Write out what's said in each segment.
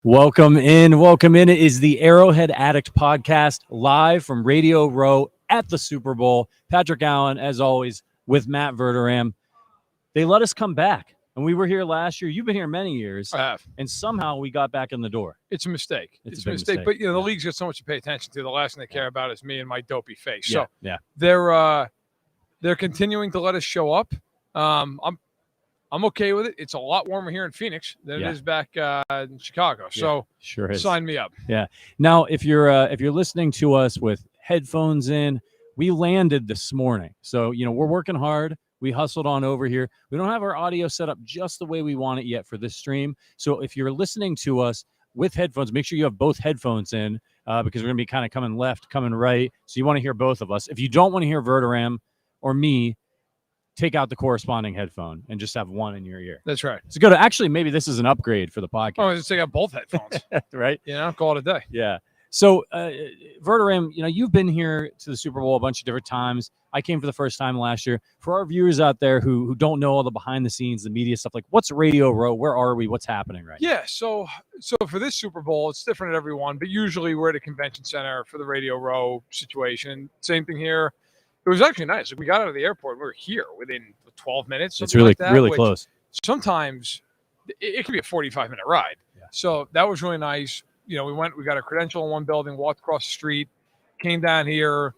Welcome in. Welcome in. It is the Arrowhead Addict podcast live from Radio Row at the Super Bowl. Patrick Allen, as always, with Matt Verderame. They let us come back, and we were here last year. You've been here many years. I have. And somehow we got back in the door. It's a mistake. It's a mistake. But, the league's got so much to pay attention to. The last thing they care about is me and my dopey face. So they're continuing to let us show up. I'm okay with it. It's a lot warmer here in Phoenix than it is back in Chicago. So sure is. Sign me up. Yeah. Now, if you're listening to us with headphones in, we landed this morning. So, we're working hard. We hustled on over here. We don't have our audio set up just the way we want it yet for this stream. So if you're listening to us with headphones, make sure you have both headphones in because we're going to be kind of coming left, coming right. So you want to hear both of us. If you don't want to hear Verderame or me, take out the corresponding headphone and just have one in your ear. That's right. So go to, actually, maybe this is an upgrade for the podcast. Oh, just take out both headphones. Right? Call it a day. Yeah. So, Verderame, you've been here to the Super Bowl a bunch of different times. I came for the first time last year. For our viewers out there who don't know all the behind the scenes, the media stuff, like what's Radio Row? Where are we? What's happening right now? Yeah, so for this Super Bowl, it's different at every one, but usually we're at a convention center for the Radio Row situation. Same thing here. It was actually nice. We got out of the airport. We were here within 12 minutes. It's really, like that, really close. Sometimes it could be a 45-minute ride. Yeah. So that was really nice. We got a credential in one building, walked across the street, came down here.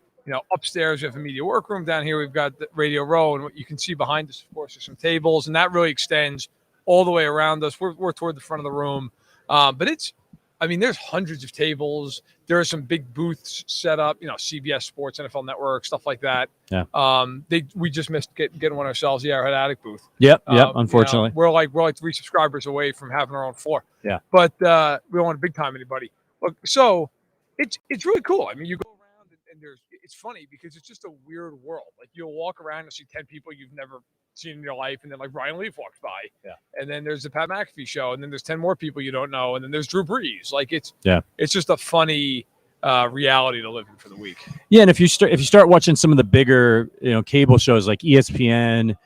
Upstairs we have a media workroom. Down here we've got the Radio Row, and what you can see behind us, of course, are some tables, and that really extends all the way around us. We're toward the front of the room, but there's hundreds of tables. There are some big booths set up. CBS Sports, NFL Network, stuff like that. Yeah. We just missed getting one ourselves, the Arrowhead Addict booth. Yep. Unfortunately, we're like 3 subscribers away from having our own floor. Yeah. But we don't want to big time anybody. Look, so it's really cool. You go around and it's funny because it's just a weird world. Like you'll walk around and see 10 people you've never seen in your life, and then like Ryan Leaf walks by, and then there's the Pat McAfee show, and then there's 10 more people you don't know, and then there's Drew Brees. Like it's just a funny reality to live in for the week. Yeah, and if you start watching some of the bigger cable shows like ESPN,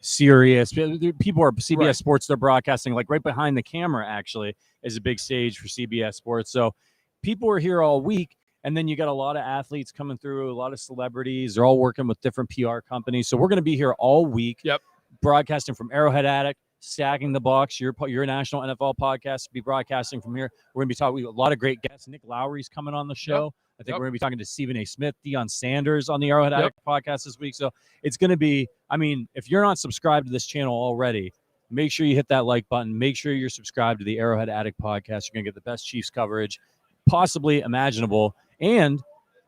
Sirius, people are CBS Sports. They're broadcasting like right behind the camera. Actually, is a big stage for CBS Sports. So people are here all week. And then you got a lot of athletes coming through, a lot of celebrities. They're all working with different PR companies. So we're going to be here all week, broadcasting from Arrowhead Addict, Stacking the Box, your national NFL podcast, be broadcasting from here. We're going to be talking with a lot of great guests. Nick Lowry's coming on the show. I think we're going to be talking to Stephen A. Smith, Deion Sanders on the Arrowhead Addict podcast this week. So it's going to be, if you're not subscribed to this channel already, make sure you hit that like button. Make sure you're subscribed to the Arrowhead Addict podcast. You're going to get the best Chiefs coverage possibly imaginable. And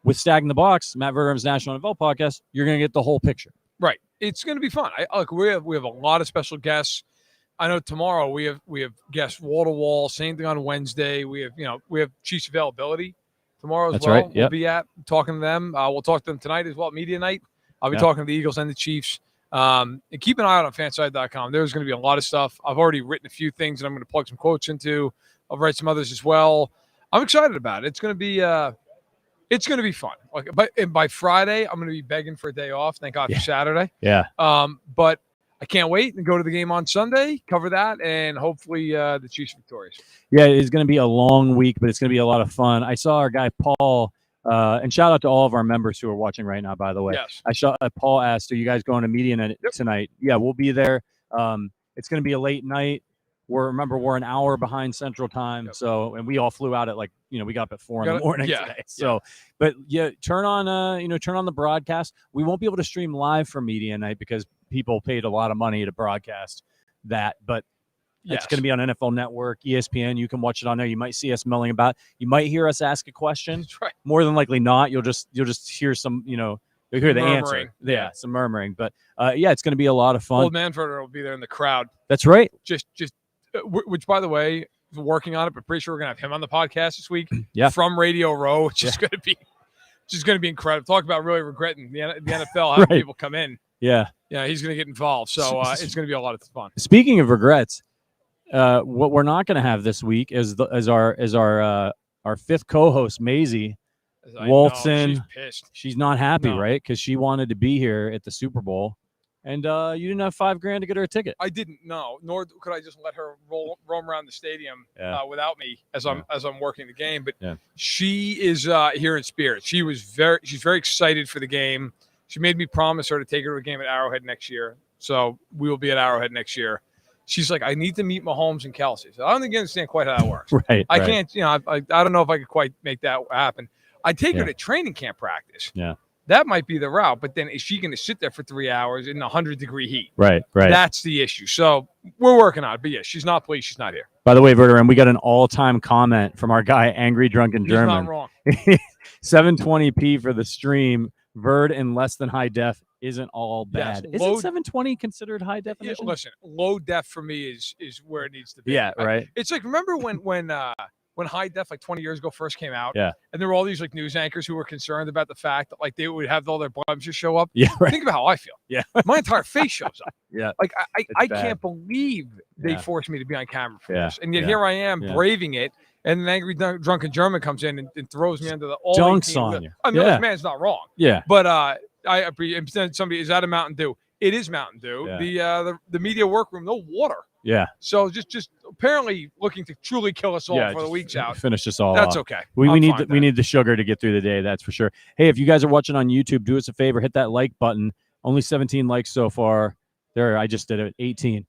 with Stacking the Box, Matt Verderame's National NFL podcast, you're going to get the whole picture. Right. It's going to be fun. We have a lot of special guests. I know tomorrow we have guests wall to wall. Same thing on Wednesday. We have Chiefs availability tomorrow as well. Right. Yep. We'll be talking to them. We'll talk to them tonight as well. Media night. I'll be talking to the Eagles and the Chiefs. And keep an eye out on fanside.com. There's going to be a lot of stuff. I've already written a few things that I'm going to plug some quotes into. I'll write some others as well. I'm excited about it. It's going to be fun. By Friday, I'm going to be begging for a day off. Thank God for Saturday. Yeah. But I can't wait and go to the game on Sunday, cover that, and hopefully the Chiefs victorious. Yeah, it's going to be a long week, but it's going to be a lot of fun. I saw our guy Paul, and shout out to all of our members who are watching right now, by the way. Yes. I saw Paul asked, are you guys going to media night tonight? Yeah, we'll be there. It's going to be a late night. We're an hour behind Central Time, and we all flew out at we got up at 4 in the morning today. So, but turn on the broadcast. We won't be able to stream live for media night because people paid a lot of money to broadcast that, but it's going to be on NFL Network, ESPN. You can watch it on there. You might see us milling about. You might hear us ask a question. That's right. More than likely not. You'll just hear some, you'll hear the murmuring. answer. Yeah, some murmuring. But it's going to be a lot of fun. Old Manford will be there in the crowd. That's right. Which, by the way, working on it, but pretty sure we're gonna have him on the podcast this week. From Radio Row, which is gonna be incredible. Talk about really regretting the NFL having people come in. Yeah, he's gonna get involved, so it's gonna be a lot of fun. Speaking of regrets, what we're not gonna have this week is our fifth co-host Maisie Wolfson. She's pissed. She's not happy, right? Because she wanted to be here at the Super Bowl. and you didn't have $5,000 to get her a ticket. I didn't know, nor could I just let her roam around the stadium without me as I'm working the game. But she is here in spirit. She's very excited for the game. She made me promise her to take her to a game at Arrowhead next year. So we will be at Arrowhead next year. She's like, I need to meet Mahomes and Kelsey. So I don't think you understand quite how that works. I can't, I don't know if I could quite make that happen. I'd take her to training camp practice. Yeah. That might be the route, but then is she going to sit there for 3 hours in 100-degree heat? Right. That's the issue. So we're working on it. But yeah, she's not pleased. She's not here. By the way, Verderame, we got an all-time comment from our guy, Angry Drunken German. He's not wrong. 720p for the stream. Verd in less than high def isn't all bad. Yes, Isn't 720 considered high definition? Listen, low def for me is where it needs to be. Yeah, right. It's like, remember when high def like 20 years ago first came out? Yeah. And there were all these like news anchors who were concerned about the fact that like they would have all their blemishes show up. Yeah, right. Think about how I feel. Yeah. My entire face shows up. Yeah. Like I can't believe they forced me to be on camera for this. And yet here I am braving it. And an angry drunken German comes in and throws me under the all dunks on you. I mean, this man's not wrong. Yeah. But I appreciate somebody, is that a Mountain Dew? It is Mountain Dew. Yeah. The media workroom, no water. Yeah. So just apparently looking to truly kill us all for the week's out. Finish us all. That's off. Okay. We need the sugar to get through the day. That's for sure. Hey, if you guys are watching on YouTube, do us a favor, hit that like button. Only 17 likes so far. There, I just did it. 18.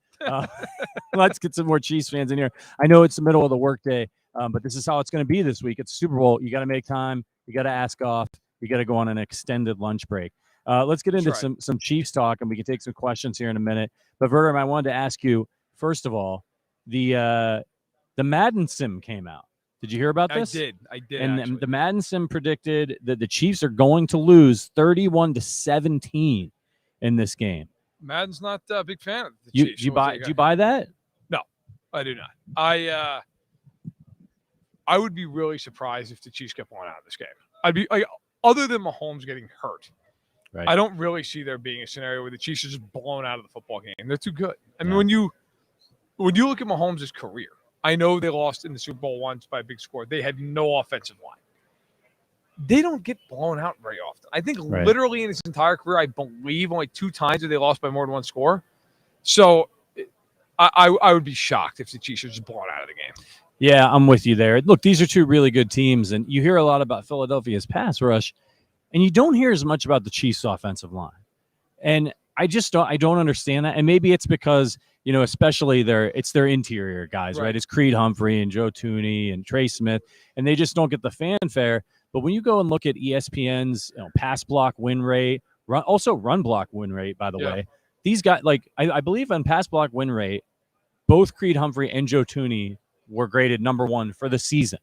Let's get some more Chiefs fans in here. I know it's the middle of the workday, but this is how it's going to be this week. It's Super Bowl. You got to make time. You got to ask off. You got to go on an extended lunch break. Let's get into some Chiefs talk, and we can take some questions here in a minute. But Verderame, I wanted to ask you, first of all, the Madden sim came out. Did you hear about this? I did. And the Madden sim predicted that the Chiefs are going to lose 31-17 in this game. Madden's not a big fan of the Chiefs. Do you buy that? No, I do not. I would be really surprised if the Chiefs kept one out of this game. I'd be like, other than Mahomes getting hurt, right. I don't really see there being a scenario where the Chiefs are just blown out of the football game. They're too good. I mean, when you look at Mahomes' career, I know they lost in the Super Bowl once by a big score. They had no offensive line. They don't get blown out very often. I think literally in his entire career, I believe only 2 times that they lost by more than 1 score. So I would be shocked if the Chiefs are just blown out of the game. Yeah, I'm with you there. Look, these are 2 really good teams, and you hear a lot about Philadelphia's pass rush, and you don't hear as much about the Chiefs' offensive line. And I don't understand that. And maybe it's because, especially it's their interior guys, right? It's Creed Humphrey and Joe Thuney and Trey Smith, and they just don't get the fanfare. But when you go and look at ESPN's pass block win rate, run block win rate, by the way, these guys, like I believe on pass block win rate, both Creed Humphrey and Joe Thuney were graded number 1 for the season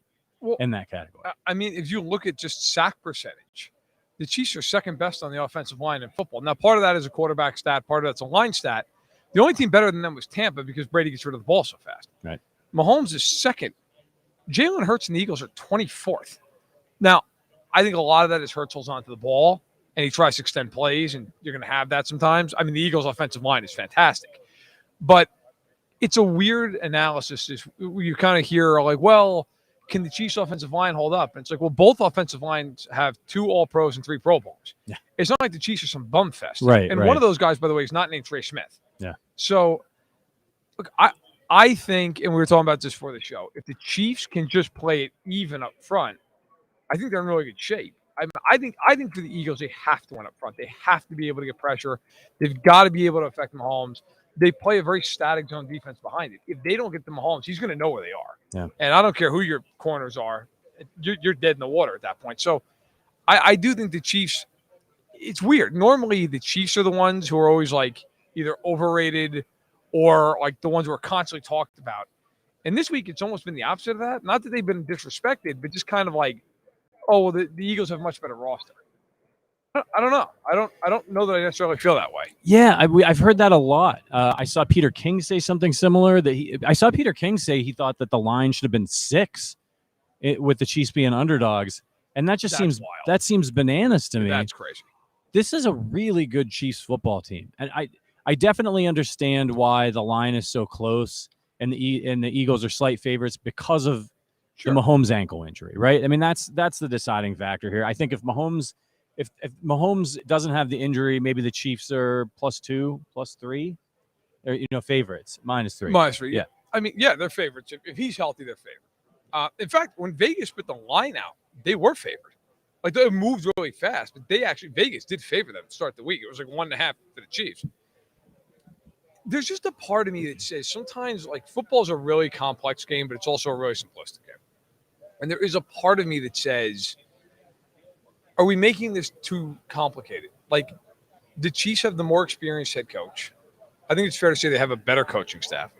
in that category. I mean, if you look at just sack percentage, the Chiefs are second best on the offensive line in football. Now, part of that is a quarterback stat, part of that's a line stat. The only team better than them was Tampa because Brady gets rid of the ball so fast. Right. Mahomes is second. Jalen Hurts and the Eagles are 24th. Now, I think a lot of that is Hurts holds onto the ball and he tries to extend plays, and you're going to have that sometimes. I mean, the Eagles' offensive line is fantastic. But it's a weird analysis. You kind of hear like, well, can the Chiefs' offensive line hold up? And it's like, well, both offensive lines have 2 All-Pros and 3 Pro Bowls. Yeah. It's not like the Chiefs are some bum fest. Right. And one of those guys, by the way, is not named Trey Smith. Yeah. So, look, I think, and we were talking about this before the show, if the Chiefs can just play it even up front, I think they're in really good shape. I think for the Eagles, they have to win up front. They have to be able to get pressure. They've got to be able to affect Mahomes. They play a very static zone defense behind it. If they don't get the Mahomes, he's going to know where they are. Yeah. And I don't care who your corners are. You're dead in the water at that point. So I do think the Chiefs, it's weird. Normally the Chiefs are the ones who are always like either overrated or like the ones who are constantly talked about. And this week it's almost been the opposite of that. Not that they've been disrespected, but just kind of like, oh, well, the Eagles have a much better roster. I don't know. I don't know that I necessarily feel that way. Yeah, I've heard that a lot. I saw Peter King say something similar. I saw Peter King say he thought that the line should have been 6 with the Chiefs being underdogs, and that just seems bananas to me. That's crazy. This is a really good Chiefs football team, and I definitely understand why the line is so close, and the Eagles are slight favorites because of the Mahomes ankle injury, right? I mean, that's the deciding factor here. I think if Mahomes if Mahomes doesn't have the injury, maybe the Chiefs are +2, +3, or favorites -3. -3. Yeah. I mean, yeah, they're favorites. If he's healthy, they're favored. In fact, when Vegas put the line out, they were favored. Like, they moved really fast, but Vegas did favor them to start the week. It was like 1.5 for the Chiefs. There's just a part of me that says sometimes, like, football's a really complex game, but it's also a really simplistic game. And there is a part of me that says, are we making this too complicated? Like, the Chiefs have the more experienced head coach. I think it's fair to say they have a better coaching staff.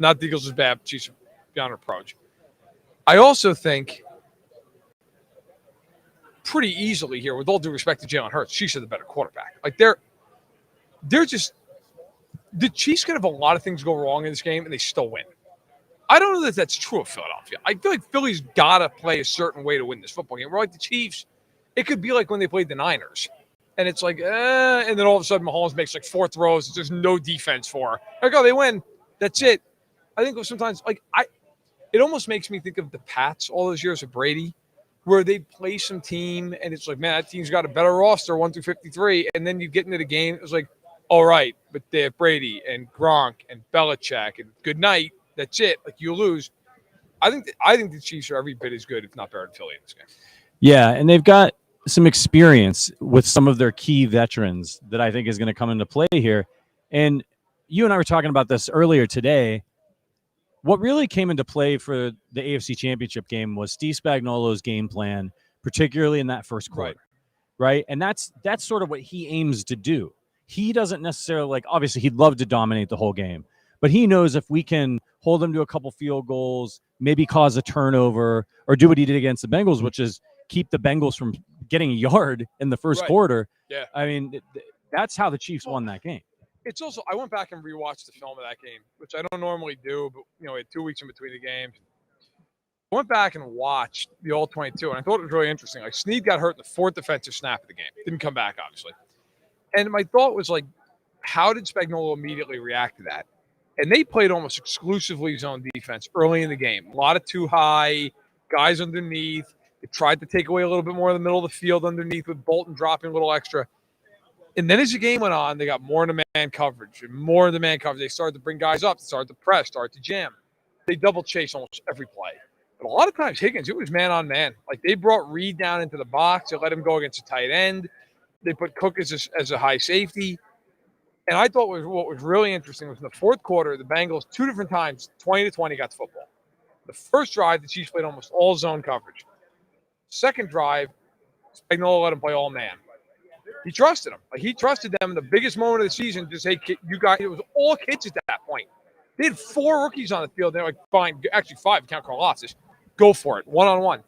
Not the Eagles is bad, Chiefs are beyond reproach. I also think pretty easily here, with all due respect to Jalen Hurts, Chiefs are the better quarterback. Like, they're just – the Chiefs could have a lot of things go wrong in this game, and they still win. I don't know that that's true of Philadelphia. I feel like Philly's got to play a certain way to win this football game. We're like the Chiefs. It could be like when they played the Niners. And it's like, and then all of a sudden Mahomes makes like 4 throws that there's no defense for. Like, oh, they win. That's it. I think sometimes, like, it almost makes me think of the Pats all those years of Brady, where they play some team and it's like, man, that team's got a better roster, 1 through 53. And then you get into the game, it was like, all right, but they have Brady and Gronk and Belichick and good night. That's it. Like, you lose. I think the Chiefs are every bit as good, if not better, than Philly in this game. Yeah, and they've got some experience with some of their key veterans that I think is going to come into play here. And you and I were talking about this earlier today. What really came into play for the AFC Championship game was Steve Spagnuolo's game plan, particularly in that first quarter, right? And that's sort of what he aims to do. He doesn't necessarily, like, obviously he'd love to dominate the whole game, but he knows if we can hold them to a couple field goals, maybe cause a turnover, or do what he did against the Bengals, which is keep the Bengals from getting a yard in the first quarter. Yeah. I mean, that's how the Chiefs won that game. It's also, I went back and rewatched the film of that game, which I don't normally do, but, we had 2 weeks in between the games. I went back and watched the All-22, and I thought it was really interesting. Like, Snead got hurt in the 4th defensive snap of the game. Didn't come back, obviously. And my thought was, like, how did Spagnuolo immediately react to that? And they played almost exclusively zone defense early in the game. A lot of too high, guys underneath. They tried to take away a little bit more of the middle of the field underneath with Bolton dropping a little extra. And then as the game went on, they got more into man coverage and more into man coverage. They started to bring guys up, started to press, started to jam. They double chase almost every play. But a lot of times, Higgins, it was man on man. Like, they brought Reed down into the box. They let him go against a tight end. They put Cook as a high safety. And I thought what was really interesting was in the 4th quarter, the Bengals, 2 different times, 20-20, got the football. The first drive, the Chiefs played almost all zone coverage. Second drive, Spagnuolo let him play all man. He trusted them. Like, he trusted them in the biggest moment of the season to say, you guys, it was all kids at that point. They had 4 rookies on the field. They're like, fine, actually 5, count Karlaftis. Go for it, one-on-one.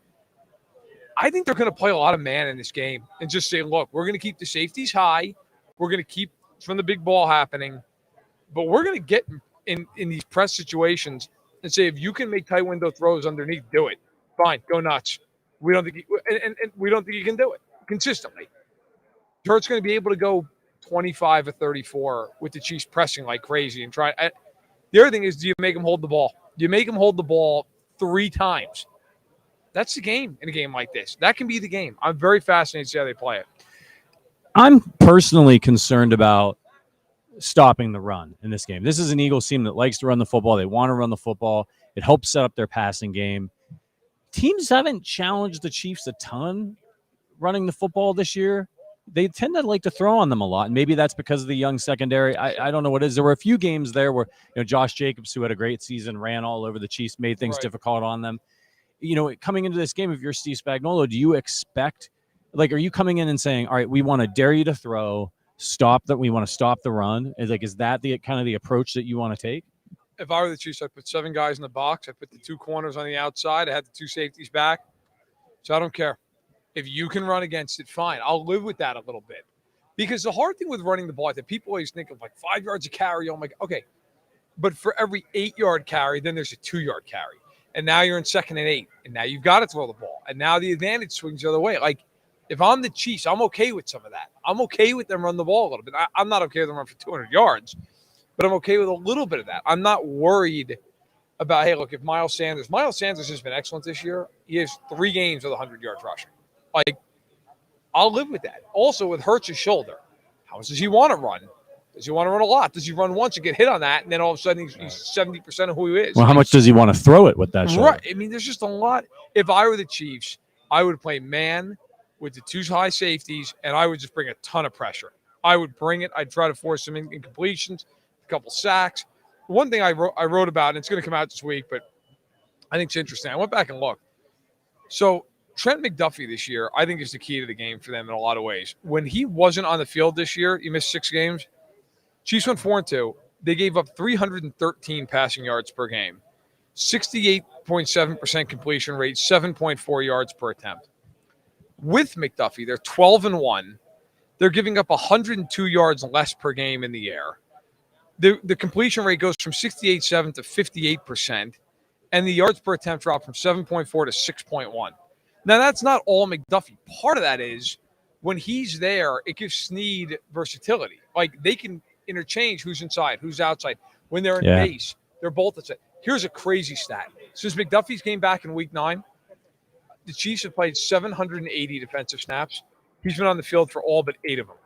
I think they're going to play a lot of man in this game and just say, look, we're going to keep the safeties high. We're going to keep from the big ball happening. But we're going to get in these press situations and say, if you can make tight window throws underneath, do it. Fine, go nuts. We don't think we don't think you can do it consistently. Hurts going to be able to go 25 or 34 with the Chiefs pressing like crazy and try. The other thing is, do you make them hold the ball? Do you make them hold the ball 3 times? That's the game in a game like this. That can be the game. I'm very fascinated to see how they play it. I'm personally concerned about stopping the run in this game. This is an Eagles team that likes to run the football. They want to run the football. It helps set up their passing game. Teams haven't challenged the Chiefs a ton running the football this year. They tend to like to throw on them a lot, and maybe that's because of the young secondary. I don't know what it is. There were a few games there where Josh Jacobs, who had a great season, ran all over the Chiefs, made things difficult on them. Coming into this game, if you're Steve Spagnuolo, do you expect, like, are you coming in and saying, all right, we want to dare you to throw, we want to stop the run? Is that the kind of the approach that you want to take? If I were the Chiefs, I'd put 7 guys in the box. I'd put the 2 corners on the outside. I had the 2 safeties back. So I don't care. If you can run against it, fine. I'll live with that a little bit. Because the hard thing with running the ball, that people always think of like 5 yards of carry. Oh my God. Okay. But for every 8-yard carry, then there's a 2-yard carry. And now you're in 2nd and 8. And now you've got to throw the ball. And now the advantage swings the other way. Like, if I'm the Chiefs, I'm okay with some of that. I'm okay with them run the ball a little bit. I'm not okay with them run for 200 yards. But I'm okay with a little bit of that. I'm not worried about, hey, look, if Miles Sanders has been excellent this year. He has 3 games with 100 yards rushing. Like, I'll live with that. Also, with Hurts' shoulder, how much does he want to run? Does he want to run a lot? Does he run once and get hit on that, and then all of a sudden he's 70% of who he is? Well, how much does he want to throw it with that shoulder? Right. I mean, there's just a lot. If I were the Chiefs, I would play man with the 2 high safeties, and I would just bring a ton of pressure. I would bring it. I'd try to force some incompletions, a couple sacks. One thing I wrote about, and it's going to come out this week, but I think it's interesting. I went back and looked. So Trent McDuffie this year, I think, is the key to the game for them in a lot of ways. When he wasn't on the field this year, he missed 6 games. Chiefs went 4-2. They gave up 313 passing yards per game, 68.7% completion rate, 7.4 yards per attempt. With McDuffie, they're 12-1. They're giving up 102 yards less per game in the air. The completion rate goes from 68.7 to 58%, and the yards per attempt drop from 7.4 to 6.1. Now, that's not all McDuffie. Part of that is when he's there, it gives Snead versatility. Like, they can interchange who's inside, who's outside. When they're in base, they're both inside. Here's a crazy stat. Since McDuffie's came back in week 9, the Chiefs have played 780 defensive snaps. He's been on the field for all but 8 of them.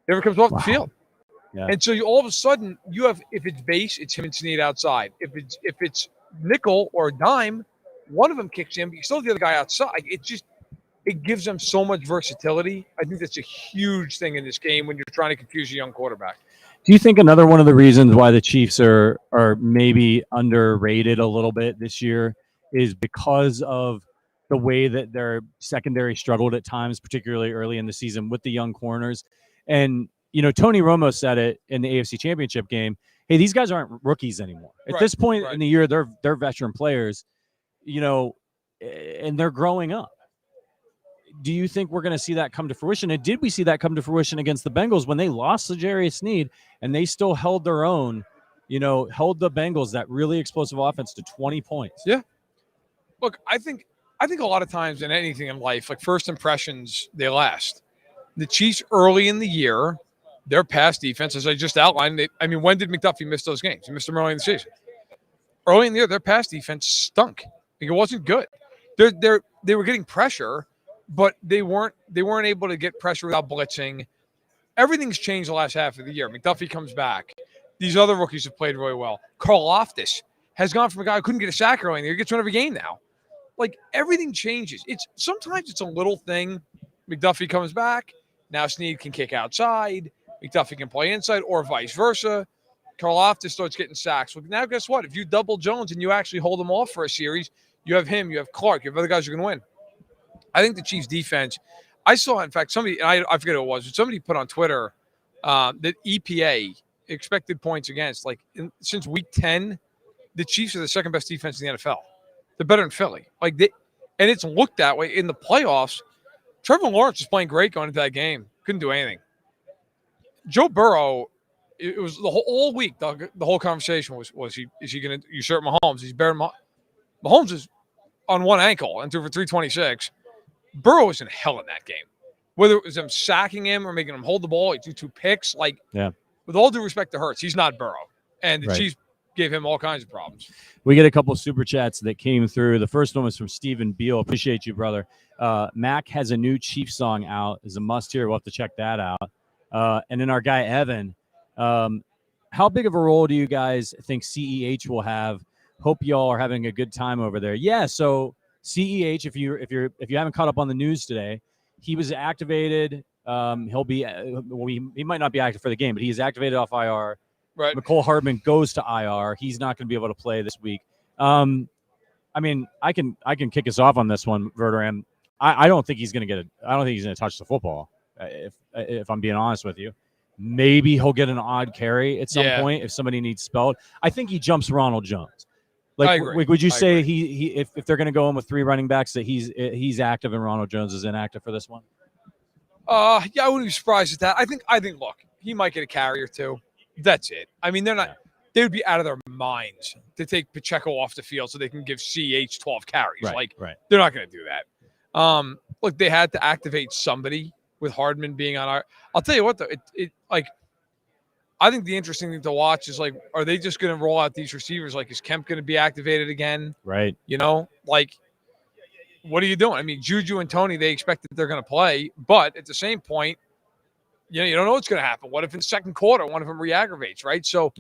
Never comes off the field. Yeah. And so all of a sudden, you have, if it's base, it's him and Snead outside. If it's nickel or dime, one of them kicks in, but you still have the other guy outside. It gives them so much versatility. I think that's a huge thing in this game when you're trying to confuse a young quarterback. Do you think another one of the reasons why the Chiefs are maybe underrated a little bit this year is because of the way that their secondary struggled at times, particularly early in the season with the young corners? And, you know, Tony Romo said it in the AFC Championship game. Hey, these guys aren't rookies anymore. At this point in the year, they're veteran players, you know, and they're growing up. Do you think we're going to see that come to fruition? And did we see that come to fruition against the Bengals when they lost L'Jarius Sneed and they still held their own, you know, held the Bengals, that really explosive offense, to 20 points? Yeah. Look, I think a lot of times in anything in life, like first impressions, they last. The Chiefs early in the year, their pass defense, as I just outlined, when did McDuffie miss those games? He missed them early in the season. Early in the year, their pass defense stunk. Like, it wasn't good. They were getting pressure, but they weren't able to get pressure without blitzing. Everything's changed the last half of the year. McDuffie comes back. These other rookies have played really well. Karlaftis has gone from a guy who couldn't get a sack early in the year, gets one every game now. Like, everything changes. Sometimes it's a little thing. McDuffie comes back. Now Snead can kick outside. McDuffie can play inside, or vice versa. Karlaftis starts getting sacks. Well, now guess what? If you double Jones and you actually hold him off for a series, you have him, you have Clark, you have other guys who are going to win. I think the Chiefs defense, I saw, in fact, somebody, I forget who it was, but somebody put on Twitter that EPA, expected points against, since week 10, the Chiefs are the second best defense in the NFL. They're better than Philly. And it's looked that way in the playoffs. Trevor Lawrence was playing great going into that game. Couldn't do anything. Joe Burrow, it was all week, the whole conversation was is he going to usurp Mahomes? He's better than Mahomes. Mahomes is on one ankle and threw for 326. Burrow was in hell in that game. Whether it was them sacking him or making him hold the ball, he threw 2 picks. With all due respect to Hurts, he's not Burrow. And the Chiefs gave him all kinds of problems. We get a couple of super chats that came through. The first one was from Stephen Beal. Appreciate you, brother. Mac has a new Chiefs song out. Is a must hear. We'll have to check that out. And then our guy Evan, how big of a role do you guys think CEH will have? Hope y'all are having a good time over there. Yeah, so CEH, if you haven't caught up on the news today, he was activated. He'll be he might not be active for the game, but he is activated off IR. Right. McCole Hardman goes to IR. He's not going to be able to play this week. I can kick us off on this one, Verderame. I don't think he's going to get I don't think he's going to touch the football. If I'm being honest with you, maybe he'll get an odd carry at some point if somebody needs spelled. I think he jumps Ronald Jones. Would you say he if they're going to go in with 3 running backs that he's active and Ronald Jones is inactive for this one? I wouldn't be surprised at that. I think look, he might get a carry or 2. That's it. I mean, they're not. They would be out of their minds to take Pacheco off the field so they can give CH 12 carries. They're not going to do that. Look, they had to activate somebody with Hardman being on our. I'll tell you what, though, I think the interesting thing to watch is are they just going to roll out these receivers? Is Kemp going to be activated again? Right. You know, what are you doing? I mean, Juju and Tony, they expect that they're going to play, but at the same point, you don't know what's going to happen. What if in the second quarter, one of them re-aggravates, right? So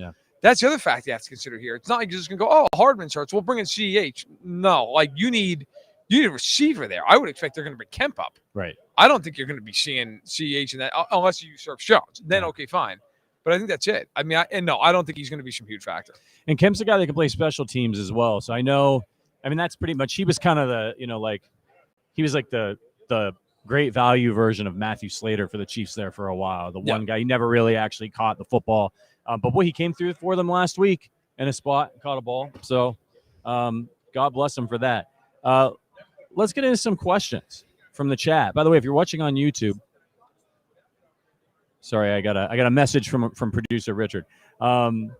that's the other fact you have to consider here. It's not like you're just going to go, oh, Hardman's hurts, we'll bring in CEH. No, like you need a receiver there. I would expect they're going to bring Kemp up. Right. I don't think you're going to be seeing CEH in that unless you usurp Jones. Then, okay, fine. But I think that's it. I mean, I don't think he's going to be some huge factor. And Kemp's a guy that can play special teams as well. So I know, that's pretty much, he was kind of the, he was like the great value version of Matthew Slater for the Chiefs there for a while. The one guy, he never really actually caught the football. But he came through for them last week in a spot, caught a ball. So God bless him for that. Let's get into some questions from the chat. By the way, if you're watching on YouTube, sorry, I got a message from producer Richard. Was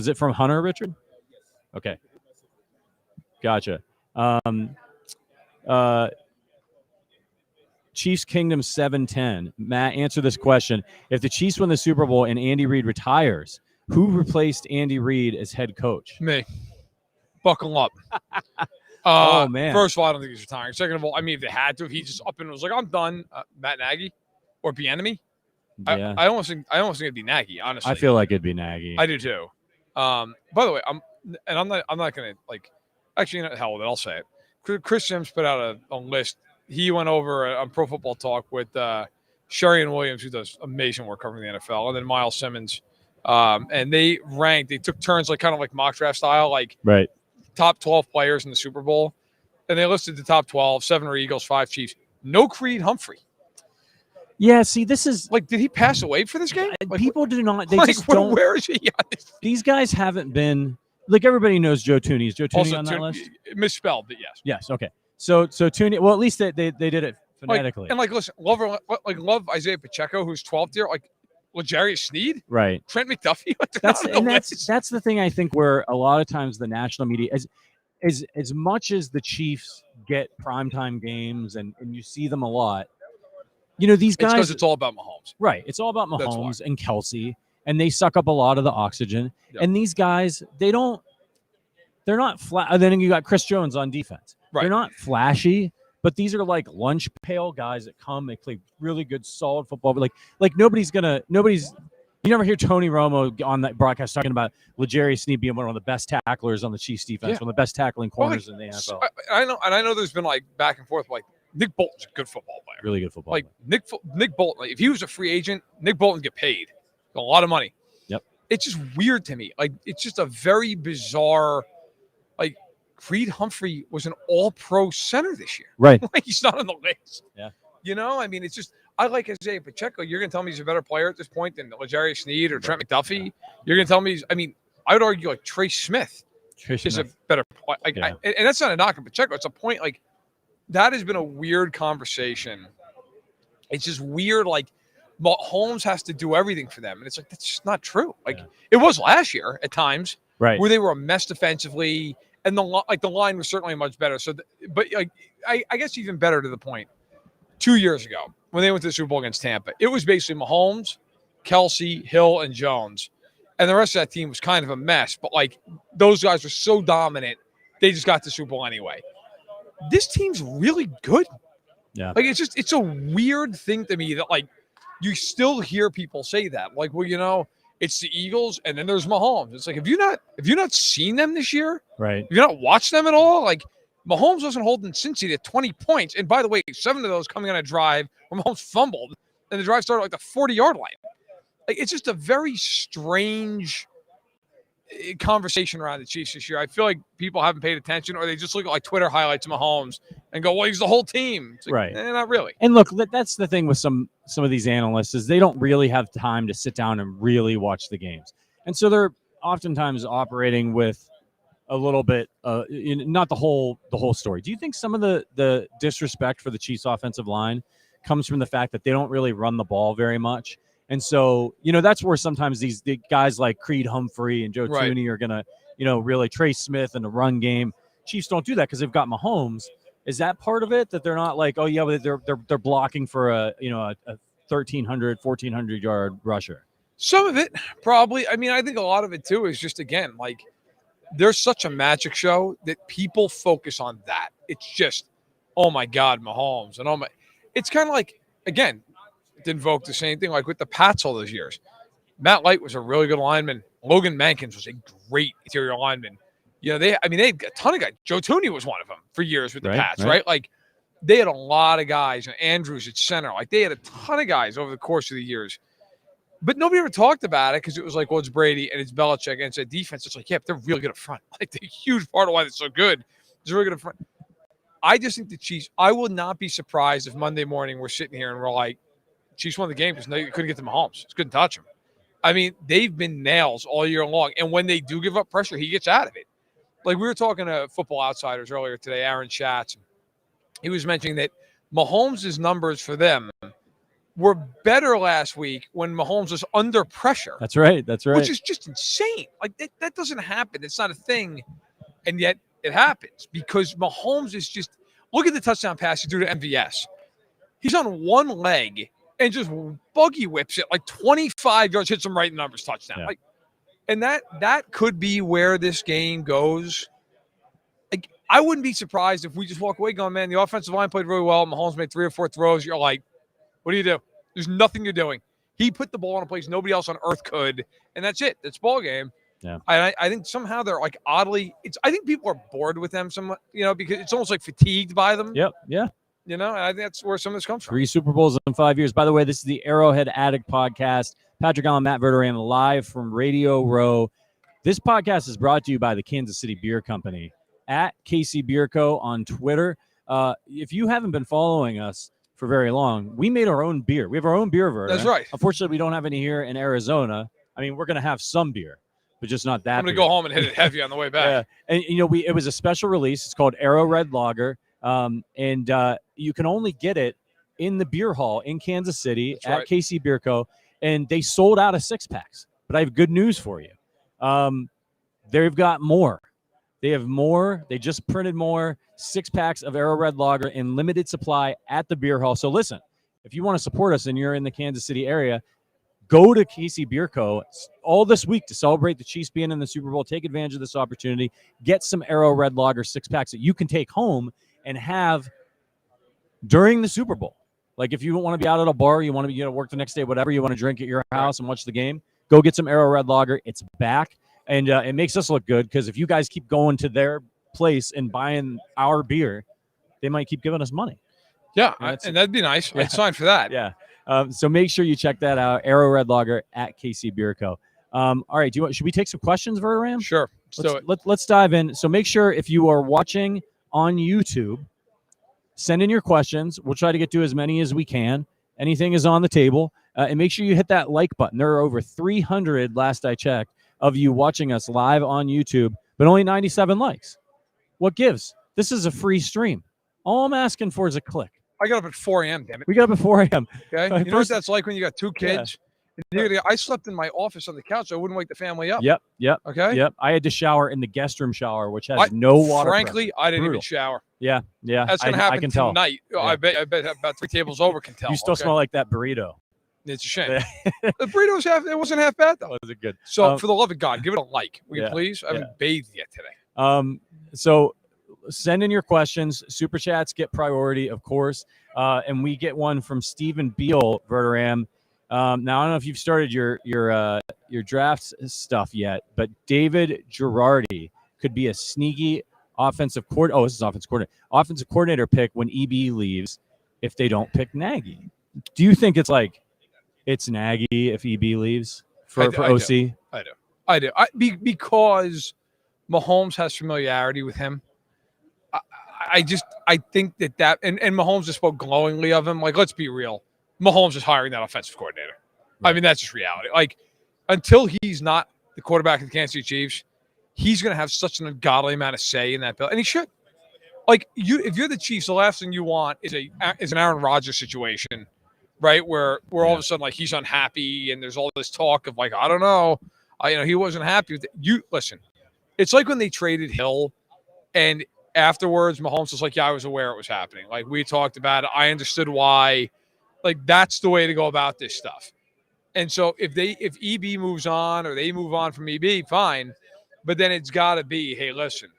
it from Hunter, Richard? Okay. Gotcha. Chiefs Kingdom 710. Matt, answer this question. If the Chiefs win the Super Bowl and Andy Reid retires, who replaced Andy Reid as head coach? Me. Buckle up. Oh, man. First of all, I don't think he's retiring. Second of all, I mean, if they had to, if he just up and was like, I'm done, Matt Nagy or Bieniemy. Yeah. I almost think it'd be Nagy, honestly. I feel like it'd be Nagy. I do too. By the way, I'm not gonna actually, hell with it, I'll say it. Chris Sims put out a list. He went over on Pro Football Talk with Sherry and Williams, who does amazing work covering the NFL, and then Miles Simmons. And they took turns kind of like mock draft style, right. Top 12 players in the Super Bowl. And they listed the top 12, 7 are Eagles, 5 Chiefs. No Creed Humphrey. Yeah, see, this is did he pass away for this game? People do not. They just don't. Where is he? These guys haven't been everybody knows Joe Tooney. Is Joe Tooney also on that list? Misspelled, but yes. Yes. Okay. So Tooney. Well, at least they did it phonetically. Listen, love Isaiah Pacheco, who's 12th here. L'Jarius Sneed, right? Trent McDuffie. That's the thing. I think where a lot of times the national media as much as the Chiefs get primetime games and you see them a lot. These guys. Because it's all about Mahomes. Right. It's all about Mahomes and Kelsey, and they suck up a lot of the oxygen. Yep. And these guys, they're not flat. And then you got Chris Jones on defense. Right. They're not flashy, but these are like lunch pail guys that come. They play really good, solid football. But you never hear Tony Romo on that broadcast talking about L'Jarius Sneed being one of the best tacklers on the Chiefs defense, one of the best tackling corners in the NFL. I know there's been back and forth. Nick Bolton's a good football player. Really good football player. Nick Bolton, if he was a free agent, Nick Bolton get paid a lot of money. Yep. It's just weird to me. It's just a very bizarre. Creed Humphrey was an all-pro center this year. Right. He's not on the list. Yeah. It's just I like Isaiah Pacheco. You're going to tell me he's a better player at this point than L'Jarius Sneed or Trent McDuffie. You're going to tell me I would argue Trace Smith is a better player. And that's not a knock on Pacheco. It's a point that has been a weird conversation. It's just weird. Mahomes has to do everything for them, and it's that's just not true. It was last year at times, right, where they were a mess defensively, and the line was certainly much better. So, I guess even better to the point. 2 years ago, when they went to the Super Bowl against Tampa, it was basically Mahomes, Kelsey, Hill, and Jones, and the rest of that team was kind of a mess. But those guys were so dominant, they just got the Super Bowl anyway. This team's really good. Yeah. It's a weird thing to me that you still hear people say that. It's the Eagles and then there's Mahomes. It's have you not seen them this year? Right. Have you not watched them at all? Mahomes wasn't holding Cincy to 20 points. And by the way, 7 of those coming on a drive where Mahomes fumbled and the drive started the 40-yard line. It's just a very strange conversation around the Chiefs this year. I feel like people haven't paid attention, or they just look at Twitter highlights of Mahomes and go, well, he's the whole team. It's right. Not really. And look, that's the thing with some of these analysts is they don't really have time to sit down and really watch the games. And so they're oftentimes operating with a little bit, not the whole story. Do you think some of the disrespect for the Chiefs offensive line comes from the fact that they don't really run the ball very much? And so, that's where sometimes these guys like Creed Humphrey and Joe Tooney are going to, really Trace Smith in the run game. Chiefs don't do that because they've got Mahomes. Is that part of it, that they're not they're blocking for a 1,300, 1,400 yard rusher? Some of it, probably. I think a lot of it too is just, again, there's such a magic show that people focus on that. It's just, oh my God, Mahomes. And it's kind of like, again, it invoke the same thing like with the Pats all those years. Matt Light was a really good lineman. Logan Mankins was a great interior lineman. They had a ton of guys. Joe Tooney was one of them for years with the Pats, right? Like, they had a lot of guys, and Andrews at center. Like, they had a ton of guys over the course of the years. But nobody ever talked about it because it was like, well, it's Brady and it's Belichick and it's a defense. It's like, yeah, but they're really good up front. Like, the huge part of why they're so good is really good up front. I just think the Chiefs, I would not be surprised if Monday morning we're sitting here and we're like, Chiefs won the game because you couldn't get to Mahomes. Just couldn't touch him. I mean, they've been nails all year long. And when they do give up pressure, he gets out of it. Like, we were talking to Football Outsiders earlier today, Aaron Schatz. He was mentioning that Mahomes' numbers for them were better last week when Mahomes was under pressure. That's right. Which is just insane. Like, that doesn't happen. It's not a thing. And yet it happens because Mahomes is just – look at the touchdown pass he threw to MVS. He's on one leg and just buggy whips it like 25 yards, hits him right in the numbers touchdown. Yeah. Like, and that could be where this game goes. Like, I wouldn't be surprised if we just walk away going, man, the offensive line played really well. Mahomes made 3 or 4 throws. You're like, what do you do? There's nothing you're doing. He put the ball in a place nobody else on earth could, and that's it. That's ball game. Yeah. I think somehow they're like oddly. I think people are bored with them, because it's almost like fatigued by them. Yep. Yeah. And I think that's where some of this comes from. 3 Super Bowls in 5 years. By the way, this is the Arrowhead Addict podcast. Patrick Allen, Matt Verderame, live from Radio Row. This podcast is brought to you by the Kansas City Beer Company at KC Beer Co. on Twitter. If you haven't been following us for very long, we made our own beer. We have our own beer, Verderame. That's right. Unfortunately, we don't have any here in Arizona. I mean, we're going to have some beer, but just not that. I'm going to go home and hit it heavy on the way back. Yeah. And, it was a special release. It's called Arrowhead Lager. And you can only get it in the beer hall in Kansas City at KC Beer Co. And they sold out of 6-packs. But I have good news for you. They've got more. They have more. They just printed more 6-packs of Arrowhead Lager in limited supply at the beer hall. So listen, if you want to support us and you're in the Kansas City area, go to KC Beer Co. all this week to celebrate the Chiefs being in the Super Bowl. Take advantage of this opportunity. Get some Arrowhead Lager 6-packs that you can take home and have during the Super Bowl. Like, if you want to be out at a bar, you want to be work the next day, whatever, you want to drink at your house and watch the game, go get some Arrowhead Lager. It's back, and it makes us look good because if you guys keep going to their place and buying our beer, they might keep giving us money. Yeah, and that'd be nice. Yeah. I'd sign for that. Yeah. So make sure you check that out. Arrowhead Lager at KC Beer Co. All right. Should we take some questions, Verderame? Sure. Let's dive in. So make sure if you are watching on YouTube, send in your questions. We'll try to get to as many as we can. Anything is on the table. And make sure you hit that like button. There are over 300, last I checked, of you watching us live on YouTube, but only 97 likes. What gives? This is a free stream. All I'm asking for is a click. I got up at 4 a.m., damn it. We got up at 4 a.m. Okay. You know what that's like when you got 2 kids? Yeah. I slept in my office on the couch so I wouldn't wake the family up. Yep. Okay. Yep. I had to shower in the guest room shower, which has no water. Frankly, I didn't even shower. Yeah. That's going to happen tonight. Yeah. I bet about 3 tables over can tell. You still smell like that burrito. It's a shame. The burrito it wasn't half bad, though. Was it good? So, for the love of God, give it a like. Will you please? I haven't bathed yet today. So send in your questions. Super chats get priority, of course. And we get one from Stephen Beal, Verderame. Now, I don't know if you've started your draft stuff yet, but David Girardi could be a sneaky offensive coordinator. Oh, this is offensive coordinator. Offensive coordinator pick when EB leaves if they don't pick Nagy. Do you think it's Nagy if EB leaves for OC? I do. Because Mahomes has familiarity with him. I think that and Mahomes just spoke glowingly of him. Like, let's be real. Mahomes is hiring that offensive coordinator. Right. I mean, that's just reality. Like, until he's not the quarterback of the Kansas City Chiefs, he's going to have such an ungodly amount of say in that bill. And he should. Like, if you're the Chiefs, the last thing you want is an Aaron Rodgers situation, right? Where all of a sudden, like, he's unhappy and there's all this talk of, like, I don't know. He wasn't happy with it. Listen, it's like when they traded Hill and afterwards, Mahomes was like, yeah, I was aware it was happening. Like, we talked about it. I understood why. Like, that's the way to go about this stuff. And so if EB moves on or they move on from EB, fine. But then it's got to be, hey, listen,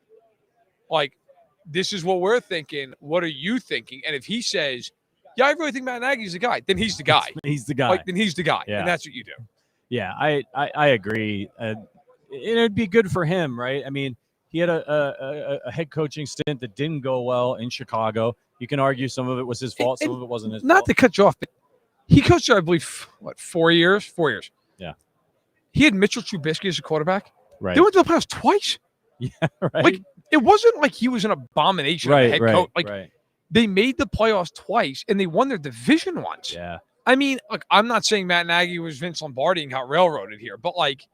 like, this is what we're thinking. What are you thinking? And if he says, yeah, I really think Matt Nagy's the guy, then he's the guy. He's the guy. Like, then he's the guy. Yeah. And that's what you do. Yeah, I agree. It'd be good for him, right? I mean, he had a head coaching stint that didn't go well in Chicago. You can argue some of it was his fault, some of it wasn't his fault. Not to cut you off, but he coached, I believe, 4 years? 4 years. Yeah. He had Mitchell Trubisky as a quarterback. Right. They went to the playoffs twice. Yeah, right. Like, it wasn't like he was an abomination of a head coach. Like, they made the playoffs twice, and they won their division once. Yeah. I mean, look, I'm not saying Matt Nagy was Vince Lombardi and got railroaded here, but, like,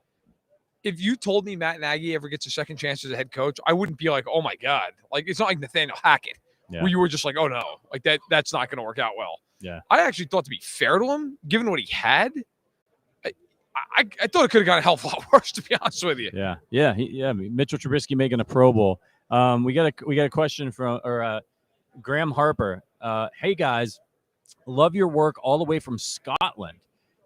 if you told me Matt Nagy ever gets a second chance as a head coach, I wouldn't be like, oh, my God. Like, it's not like Nathaniel Hackett, where you were just like, oh, no. Like, that's not going to work out well. Yeah. I actually thought, to be fair to him, given what he had, I thought it could have gone a hell of a lot worse, to be honest with you. Yeah. Yeah. Mitchell Trubisky making a Pro Bowl. We got a question from Graham Harper. Hey, guys, love your work all the way from Scotland.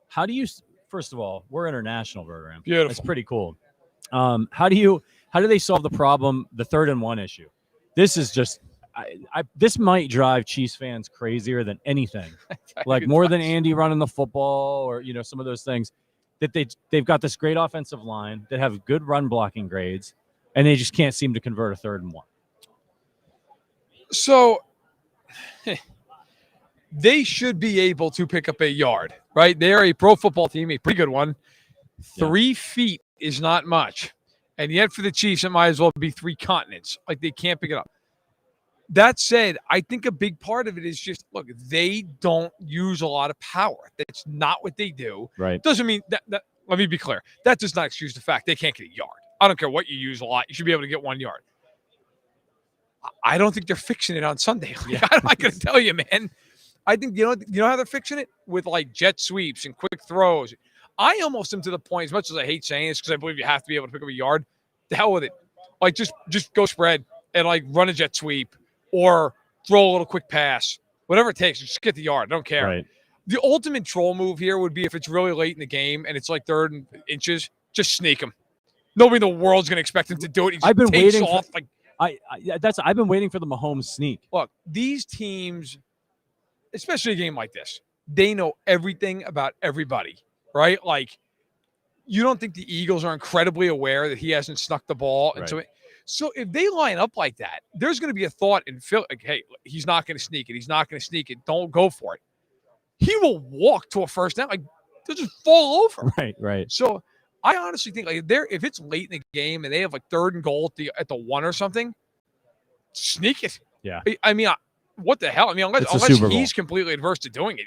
How do you... First of all, we're international, Verderame. Beautiful. It's pretty cool. How do they solve the problem, the 3rd and 1 issue? This is just, this might drive Chiefs fans crazier than anything. Like more than Andy running the football or, some of those things. That they've got this great offensive line that have good run blocking grades, and they just can't seem to convert a 3rd and 1. So they should be able to pick up a yard, right? They are a pro football team, a pretty good one. 3 feet is not much. And yet for the Chiefs, it might as well be 3 continents. Like, they can't pick it up. That said, I think a big part of it is just, look, they don't use a lot of power. That's not what they do. Right. Doesn't mean that let me be clear. That does not excuse the fact they can't get a yard. I don't care what you use a lot. You should be able to get 1 yard. I don't think they're fixing it on Sunday. I'm not going to tell you, man. I think, you know how they're fixing it? With, like, jet sweeps and quick throws. I almost am to the point, as much as I hate saying this, because I believe you have to be able to pick up a yard, the hell with it. Like, just go spread and, like, run a jet sweep or throw a little quick pass. Whatever it takes, just get the yard. I don't care. Right. The ultimate troll move here would be if it's really late in the game and it's like 3rd and inches, just sneak him. Nobody in the world's going to expect him to do it. I've been waiting off, I've been waiting for the Mahomes sneak. Look, these teams, especially a game like this, they know everything about everybody, right? Like, you don't think the Eagles are incredibly aware that he hasn't snuck the ball. And so if they line up like that, there's going to be a thought in Phil, like, hey, he's not going to sneak it. He's not going to sneak it. Don't go for it. He will walk to a first down. Like, they'll just fall over. Right. So I honestly think, like, if it's late in the game and they have, like, 3rd and goal at the 1 or something, sneak it. Yeah. I mean, what the hell? I mean, unless he's completely adverse to doing it,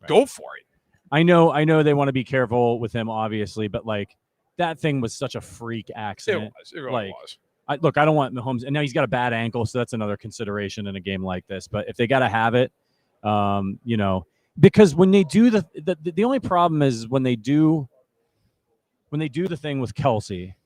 go for it. I know they want to be careful with him, obviously, but, like, that thing was such a freak accident. It really was. I don't want Mahomes, and now he's got a bad ankle, so that's another consideration in a game like this. But if they got to have it, because when they do the only problem is when they do the thing with Kelsey,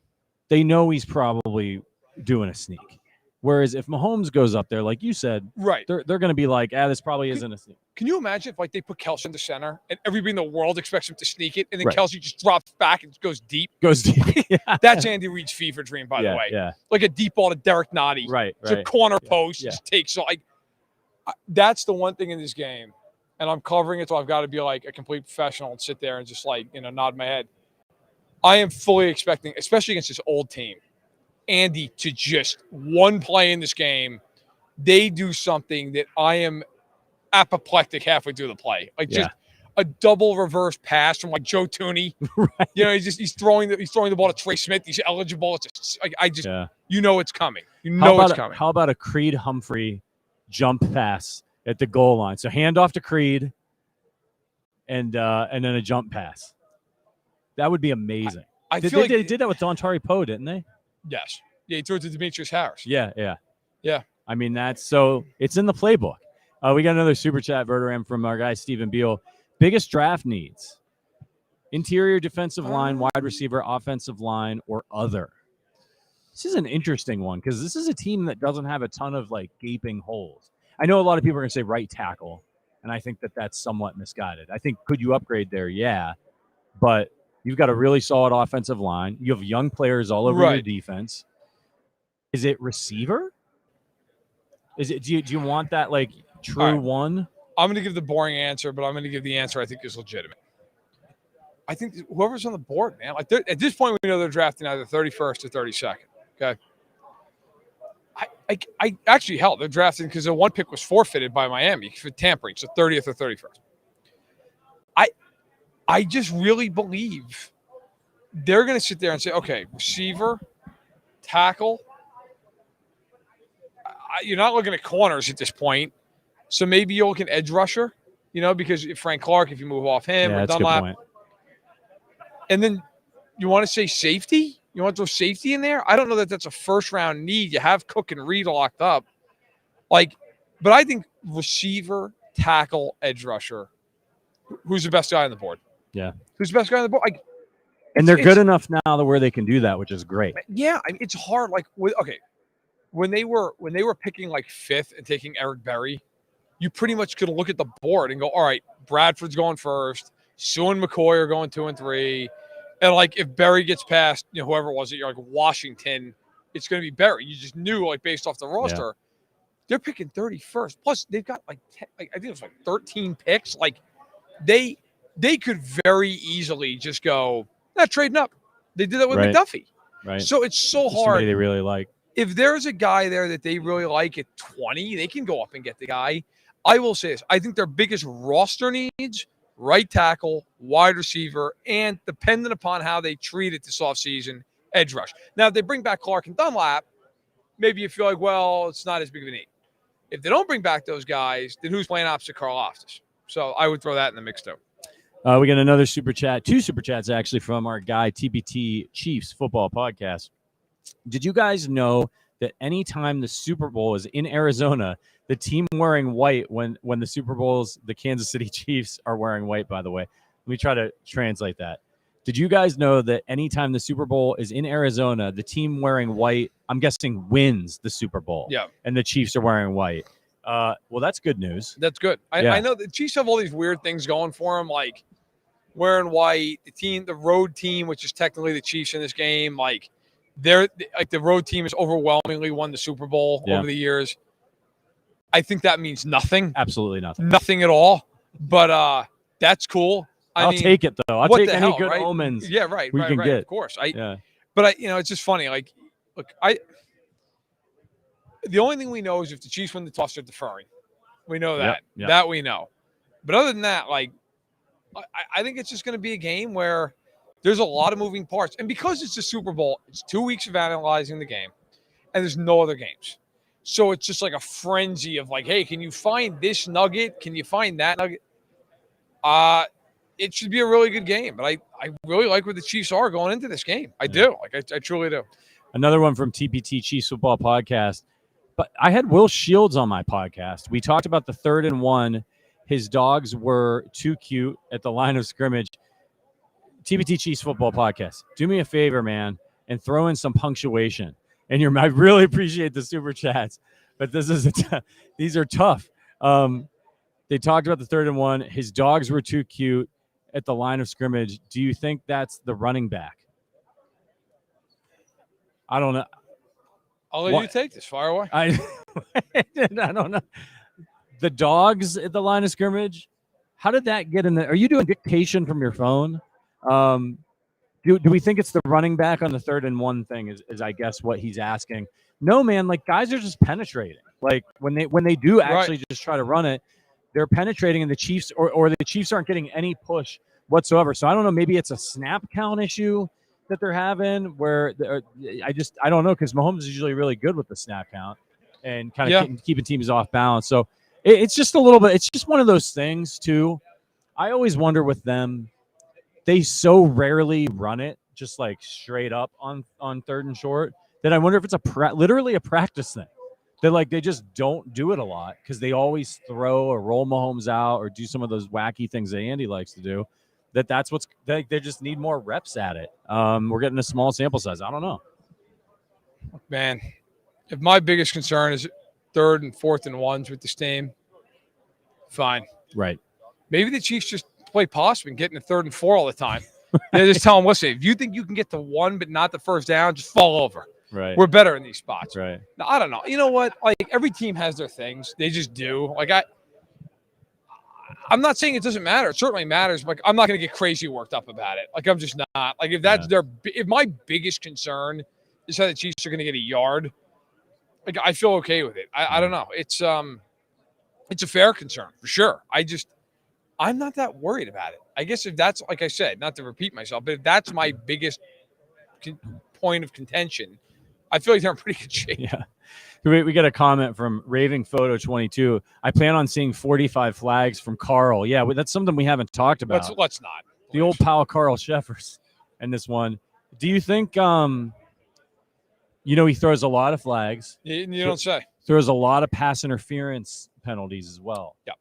they know he's probably doing a sneak. Whereas if Mahomes goes up there, like you said, right, they're going to be like, this probably isn't a sneak. Can you imagine if, like, they put Kelsey in the center and everybody in the world expects him to sneak it, and then Kelsey just drops back and goes deep? Yeah. That's Andy Reid's fever dream, by the way. Yeah. Like a deep ball to Derek Nottie. Right. It's a corner post. Just takes. So, like, that's the one thing in this game, and I'm covering it, so I've got to be like a complete professional and sit there and just, like, nod my head. I am fully expecting, especially against this old team, Andy to just one play in this game, they do something that I am apoplectic halfway through the play. Like, just a double reverse pass from, like, Joe Tooney. Right. He's throwing the ball to Trey Smith. He's eligible. It's just, like, it's coming. It's coming. How about a Creed Humphrey jump pass at the goal line? So handoff to Creed and then a jump pass. That would be amazing. They did that with Dontari Poe, didn't they? Yes. Yeah, he threw it to Demetrius Harris. Yeah. I mean, it's in the playbook. We got another super chat, Verderame, from our guy Stephen Beal. Biggest draft needs: interior defensive line, wide receiver, offensive line, or other. This is an interesting one because this is a team that doesn't have a ton of, like, gaping holes. I know a lot of people are going to say right tackle, and I think that that's somewhat misguided. I think, could you upgrade there? Yeah. But You've got a really solid offensive line. You have young players all over your defense. Is it receiver? Is it? Do you want that like true one? I'm going to give the boring answer, but I'm going to give the answer I think is legitimate. I think whoever's on the board, man. Like at this point, we know they're drafting either 31st or 32nd. Okay. I actually hell, they're drafting because the one pick was forfeited by Miami for tampering, so 30th or 31st. I just really believe they're going to sit there and say, okay, receiver, tackle. You're not looking at corners at this point, so maybe you'll look at edge rusher, because Frank Clark, if you move off him, or that's Dunlap. a good point. And then you want to say safety? You want to throw safety in there? I don't know that that's a first-round need. You have Cook and Reed locked up. But I think receiver, tackle, edge rusher. Who's the best guy on the board? Yeah. Who's the best guy on the board? And they're good enough now to where they can do that, which is great. Yeah, it's hard. When they were picking like 5th and taking Eric Berry, you pretty much could look at the board and go, all right, Bradford's going first, Sue and McCoy are going 2 and 3. And if Berry gets past, whoever it was, you're like Washington, it's going to be Berry. You just knew based off the roster. Yeah. They're picking 31st. Plus they've got 10, I think it was 13 picks. They could very easily just go, trading up. They did that with McDuffie. Right. So it's so hard. Somebody they really like. If there's a guy there that they really like at 20, they can go up and get the guy. I will say this. I think their biggest roster needs, right tackle, wide receiver, and dependent upon how they treat it this offseason, edge rush. Now, if they bring back Clark and Dunlap, maybe you feel like, well, it's not as big of a need. If they don't bring back those guys, then who's playing opposite Carl Loftus? So I would throw that in the mix too. We got another super chat, 2 super chats actually from our guy TBT Chiefs Football Podcast. Did you guys know that anytime the Super Bowl is in Arizona, the team wearing white when the Super Bowl's the Kansas City Chiefs are wearing white, by the way. Let me try to translate that. Did you guys know that anytime the Super Bowl is in Arizona, the team wearing white, I'm guessing, wins the Super Bowl? Yeah. And the Chiefs are wearing white. Well, that's good news. That's good. I know the Chiefs have all these weird things going for them, like wearing white. The road team, which is technically the Chiefs in this game, the road team has overwhelmingly won the Super Bowl over the years. I think that means nothing. Absolutely nothing. Nothing at all. But that's cool. I'll take it though. I'll take any good omens. Yeah, right. We can get. Of course. But it's just funny. The only thing we know is if the Chiefs win the toss, they're deferring. We know that. Yep. That we know. But other than that, I think it's just going to be a game where there's a lot of moving parts. And because it's a Super Bowl, it's 2 weeks of analyzing the game, and there's no other games. So it's just like a frenzy of hey, can you find this nugget? Can you find that nugget? It should be a really good game. But I really like where the Chiefs are going into this game. I do. I truly do. Another one from TPT Chiefs Football Podcast. But I had Will Shields on my podcast. We talked about the 3rd and 1. His dogs were too cute at the line of scrimmage. TPT Chiefs Football Podcast. Do me a favor, man, and throw in some punctuation. And I really appreciate the super chats, but these are tough. They talked about the 3rd and 1. His dogs were too cute at the line of scrimmage. Do you think that's the running back? I don't know. I'll let you take this. Fire away. I don't know. The dogs at the line of scrimmage. How did that get in there? Are you doing dictation from your phone? Do we think it's the running back on the 3rd and 1 thing is I guess what he's asking? No, man, guys are just penetrating. When they do actually just try to run it, they're penetrating, and the Chiefs or the Chiefs aren't getting any push whatsoever. So I don't know, maybe it's a snap count issue that they're having where I don't know, because Mahomes is usually really good with the snap count and kind of keeping teams off balance. So it's just a little bit, it's just one of those things too. I always wonder with them, they so rarely run it just straight up on 3rd and short that I wonder if it's literally a practice thing. They just don't do it a lot because they always throw or roll Mahomes out or do some of those wacky things that Andy likes to do. That's what's they just need more reps at it. We're getting a small sample size. I don't know. Man, if my biggest concern is 3rd and 4th and 1s with this team, fine. Right. Maybe the Chiefs just play possum and get in the 3rd and 4 all the time. They just tell them, listen, if you think you can get to 1 but not the first down, just fall over. Right. We're better in these spots. Right. Now, I don't know. You know what? Like, every team has their things. They just do. Like, I'm not saying it doesn't matter. It certainly matters, but I'm not going to get crazy worked up about it. Like, I'm just not. Like, if that's if my biggest concern is how the Chiefs are going to get a yard, like, I feel okay with it. I don't know. It's a fair concern for sure. I'm not that worried about it. I guess if that's, like I said, not to repeat myself, but if that's my biggest point of contention, I feel like they're in pretty good shape. Yeah. We got a comment from Raving Photo 22. I plan on seeing 45 flags from Carl. Yeah, that's something we haven't talked about. Let's not. The old pal Carl Sheffers and this one. Do you think, he throws a lot of flags. You don't say. Throws a lot of pass interference penalties as well. Yeah.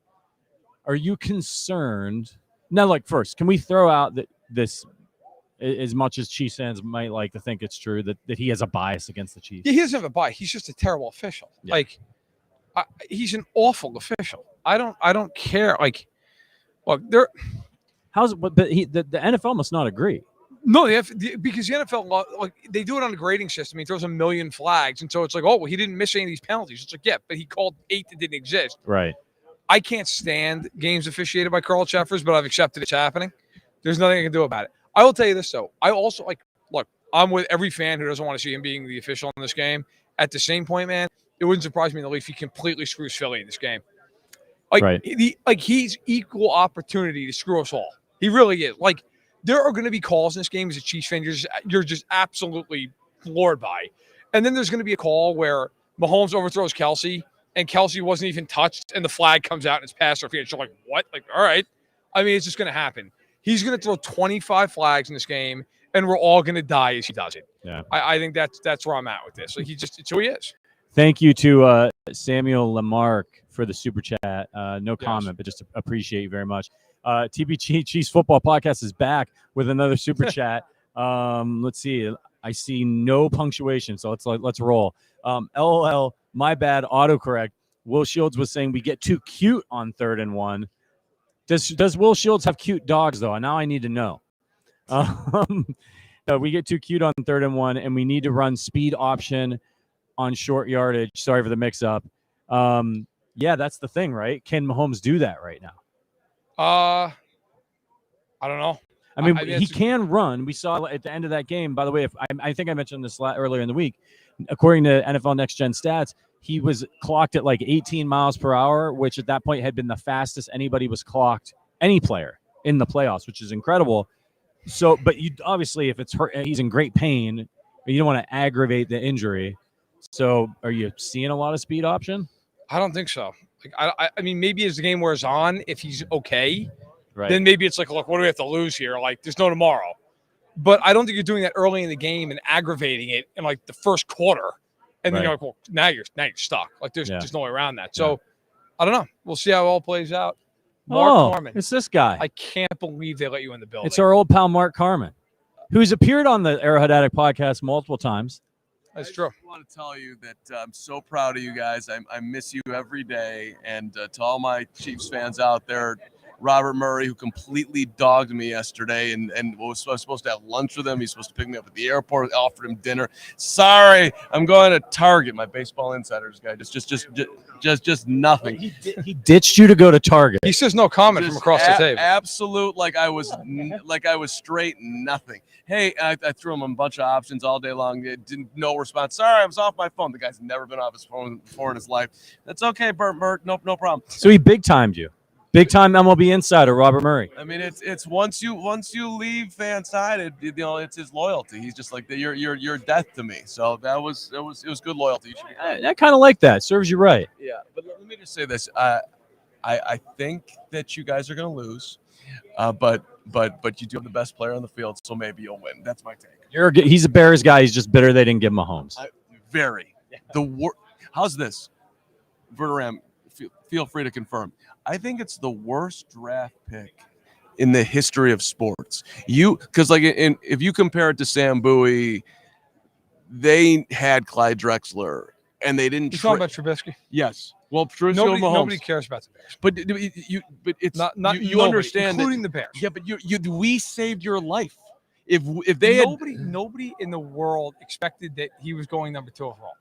Are you concerned? Now, like, first, can we throw out that this, as much as Chiefs fans might like to think it's true, that he has a bias against the Chiefs? Yeah, he doesn't have a bias. He's just a terrible official. Yeah. Like, he's an awful official. I don't care. Like, look, the NFL must not agree. No, because the NFL, like, they do it on the grading system. He throws a million flags, and so it's like, oh, well, he didn't miss any of these penalties. It's like, yeah, but he called 8 that didn't exist. Right. I can't stand games officiated by Carl Sheffers, but I've accepted it's happening. There's nothing I can do about it. I will tell you this, though. I also, look, I'm with every fan who doesn't want to see him being the official in this game. At the same point, man, it wouldn't surprise me in the least if he completely screws Philly in this game. He's equal opportunity to screw us all. He really is. Like, there are going to be calls in this game as a Chiefs fan you're just absolutely floored by. And then there's going to be a call where Mahomes overthrows Kelsey, and Kelsey wasn't even touched, and the flag comes out and it's pass interference. You're like, what? Like, all right. I mean, it's just going to happen. He's going to throw 25 flags in this game, and we're all going to die as he does it. Yeah. I think that's where I'm at with this. Like, it's who he is. Thank you to Samuel Lamarck for the super chat. No comment, but just appreciate you very much. TBG Chiefs Football Podcast is back with another super chat. Let's see. I see no punctuation, so let's roll. LOL, my bad, autocorrect. Will Shields was saying we get too cute on 3rd and 1. Does Will Shields have cute dogs, though? Now I need to know. We get too cute on 3rd and 1, and we need to run speed option on short yardage. Sorry for the mix-up. Yeah, that's the thing, right? Can Mahomes do that right now? I don't know. I mean, he can run. We saw at the end of that game, by the way, I think I mentioned this earlier in the week. According to NFL Next Gen Stats, he was clocked at like 18 miles per hour, which at that point had been the fastest anybody was clocked, any player in the playoffs, which is incredible. So, but you obviously, if it's hurt, he's in great pain, but you don't want to aggravate the injury. So, are you seeing a lot of speed option? I don't think so. Like, I mean, maybe as the game wears on, if he's okay, right, then maybe it's like, look, what do we have to lose here? Like, there's no tomorrow. But I don't think you're doing that early in the game and aggravating it in like the first quarter, and then you're like, well, now you're stuck. Like, there's no way around that. So, I don't know. We'll see how it all plays out. Mark Carman. It's this guy. I can't believe they let you in the building. It's our old pal Mark Carman, who's appeared on the Arrowhead Addict podcast multiple times. That's true. I just want to tell you that I'm so proud of you guys. I miss you every day. And to all my Chiefs fans out there, Robert Murray, who completely dogged me yesterday and was supposed to have lunch with him. He's supposed to pick me up at the airport, offered him dinner. Sorry, I'm going to Target. My Baseball Insiders guy, just nothing. He ditched you to go to Target. He says no comment from across the table. Absolute, like I was straight nothing. Hey, I threw him a bunch of options all day long. No response. Sorry, I was off my phone. The guy's never been off his phone before in his life. That's okay, Bert. No problem. So he big timed you. Big time MLB insider Robert Murray. I mean, it's once you leave fan side, it's his loyalty. He's just like you're death to me. So it was good loyalty. I kind of like that. Serves you right. Yeah, but let me just say this. I think that you guys are going to lose, but you do have the best player on the field, so maybe you'll win. That's my take. He's a Bears guy. He's just bitter they didn't give him Mahomes. How's this, Verderame? Feel free to confirm. I think it's the worst draft pick in the history of sports. Because if you compare it to Sam Bowie, they had Clyde Drexler, and they didn't. You talking about Trubisky? Yes. Well, nobody cares about the Bears. But it's not you nobody, understand, including the Bears. Yeah, but we saved your life. If they had nobody in the world expected that he was going number 2 overall.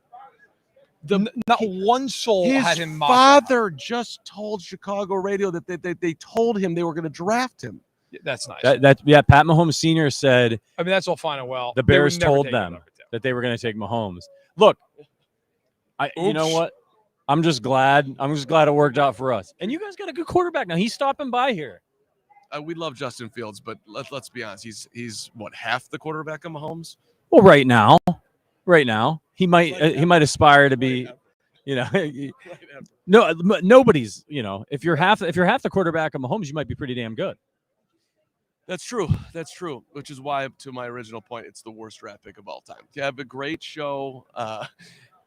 Not one soul had him mocked. His father just told Chicago radio that they told him they were going to draft him. That's nice. Pat Mahomes Sr. said. I mean, that's all fine and well. The Bears told them that they were going to take Mahomes. Look, you know what? I'm just glad it worked out for us. And you guys got a good quarterback now. He's stopping by here. We love Justin Fields, but let's be honest. He's what, half the quarterback of Mahomes? Well, right now, he might aspire to be, nobody's, if you're half the quarterback of Mahomes, you might be pretty damn good. That's true. Which is why, to my original point, it's the worst draft pick of all time. You have a great show.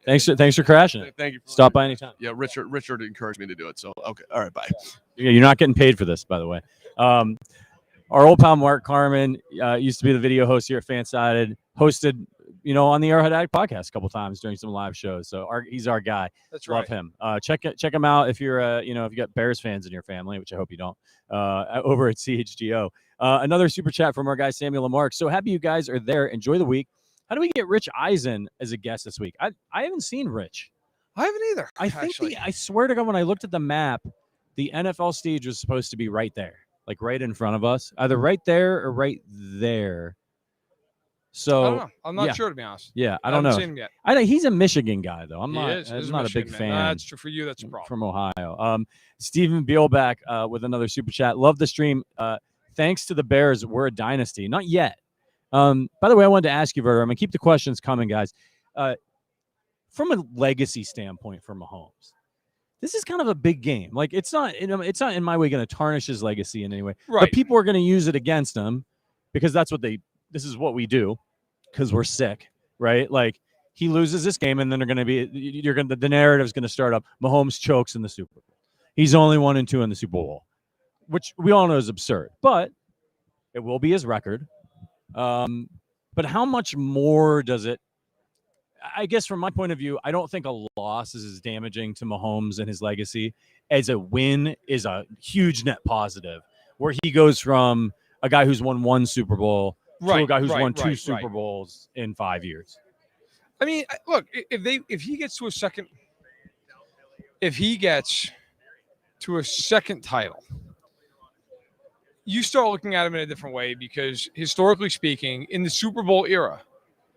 Thanks for crashing it. Thank you. Stop by anytime. Yeah, Richard encouraged me to do it. So okay, all right, bye. You're not getting paid for this, by the way. Our old pal Mark Carmen used to be the video host here at Fansided. Hosted, on the Arrowhead Addict podcast a couple times during some live shows. So he's our guy. That's right. Love him. Check him out if you're if you got Bears fans in your family, which I hope you don't. Over at CHGO. Another super chat from our guy Samuel Lamarck. So happy you guys are there. Enjoy the week. How do we get Rich Eisen as a guest this week? I haven't seen Rich. I haven't either. I swear to God, when I looked at the map, the NFL stage was supposed to be right there, like right in front of us, either right there or right there. So I don't know. I'm not sure, to be honest. Yeah, I don't know. Seen him yet. he's a Michigan guy, though. I'm not a big fan. That's true for you. That's a problem. From Ohio. Stephen Beelback with another super chat. Love the stream. Thanks to the Bears, we're a dynasty. Not yet. By the way, I wanted to ask you, Verder, I'm going to keep the questions coming, guys. From a legacy standpoint for Mahomes, this is kind of a big game. Like, it's not in my way going to tarnish his legacy in any way. Right. But people are going to use it against him because this is what we do because we're sick, right? Like, he loses this game and then the narrative is going to start up. Mahomes chokes in the Super Bowl. He's only 1-2 in the Super Bowl, which we all know is absurd, but it will be his record. But how much more does it? I guess from my point of view, I don't think a loss is as damaging to Mahomes and his legacy as a win is a huge net positive, where he goes from a guy who's won 1 Super Bowl to a guy who's won 2 Super Bowls in 5 years. I mean, look, if he gets to a second title, you start looking at him in a different way because historically speaking, in the Super Bowl era,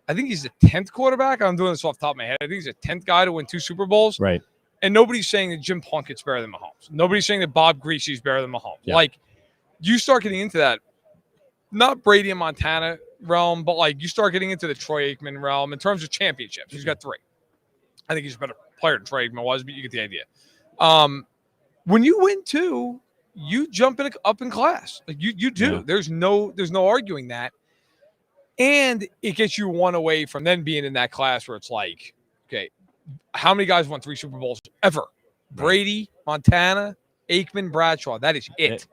I think he's the 10th quarterback. I'm doing this off the top of my head. I think he's the 10th guy to win 2 Super Bowls. Right. And nobody's saying that Jim Plunkett's better than Mahomes. Nobody's saying that Bob Greasy's better than Mahomes. Yeah. Like, you start getting into that, not Brady and Montana realm, but like you start getting into the Troy Aikman realm in terms of championships. He's got 3. I think he's a better player than Troy Aikman was, but you get the idea. When you win 2, you jump up in class. Like you do. Yeah. There's no arguing that. And it gets you 1 away from then being in that class where it's like, okay, how many guys won 3 Super Bowls ever? Brady, Montana, Aikman, Bradshaw. That is it.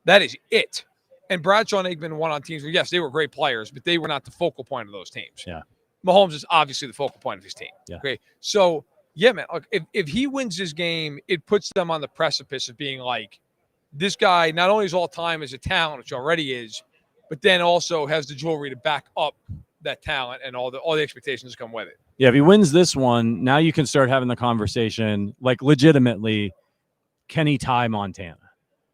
That is it. And Bradshaw and Aikman won on teams where, yes, they were great players, but they were not the focal point of those teams. Yeah. Mahomes is obviously the focal point of his team. Yeah. Okay. So, yeah, man, look, if he wins this game, it puts them on the precipice of being like, this guy not only is all time as a talent, which already is, but then also has the jewelry to back up that talent and all the expectations that come with it. Yeah, if he wins this one, now you can start having the conversation, like legitimately, can he tie Montana?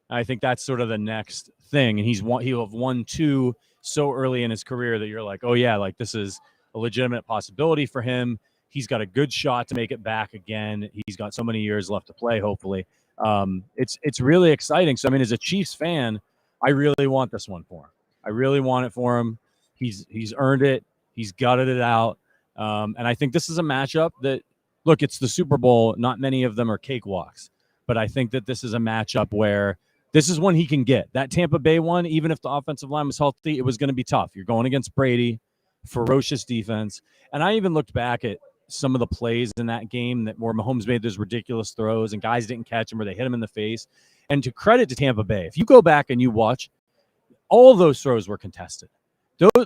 I think that's sort of the next thing. And he'll have won 2 so early in his career that you're like, oh yeah, like this is a legitimate possibility for him. He's got a good shot to make it back again. He's got so many years left to play, hopefully. It's really exciting. So, I mean, as a Chiefs fan, I really want this one for him. I really want it for him. He's earned it. He's gutted it out. And I think this is a matchup that, look, it's the Super Bowl. Not many of them are cakewalks. But I think that this is a matchup where this is one he can get. That Tampa Bay one, even if the offensive line was healthy, it was going to be tough. You're going against Brady, ferocious defense. And I even looked back at some of the plays in that game where Mahomes made those ridiculous throws and guys didn't catch him, where they hit him in the face. And to credit to Tampa Bay, if you go back and you watch, all those throws were contested.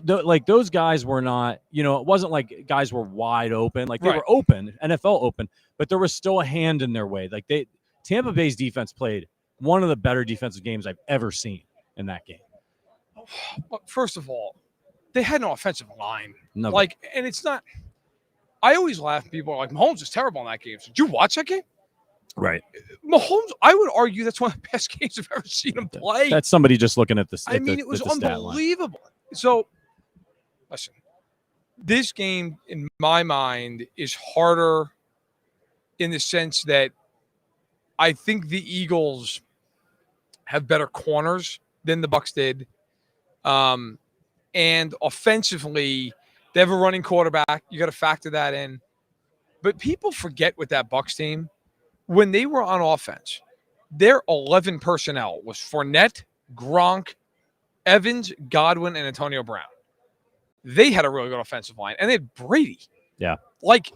Those guys were not, it wasn't like guys were wide open. Like they were open, NFL open, but there was still a hand in their way. Like Tampa Bay's defense played one of the better defensive games I've ever seen in that game. First of all, they had no offensive line. No. Like, and it's not. I always laugh. People are like, Mahomes is terrible in that game. So did you watch that game? Right. Mahomes, I would argue that's one of the best games I've ever seen him play. That's somebody just looking at this. I mean, it was unbelievable. So, listen, this game, in my mind, is harder in the sense that I think the Eagles have better corners than the Bucs did. And offensively, they have a running quarterback. You got to factor that in. But people forget with that Bucs team, when they were on offense, their 11 personnel was Fournette, Gronk, Evans, Godwin, and Antonio Brown. They had a really good offensive line, and they had Brady. Yeah. Like,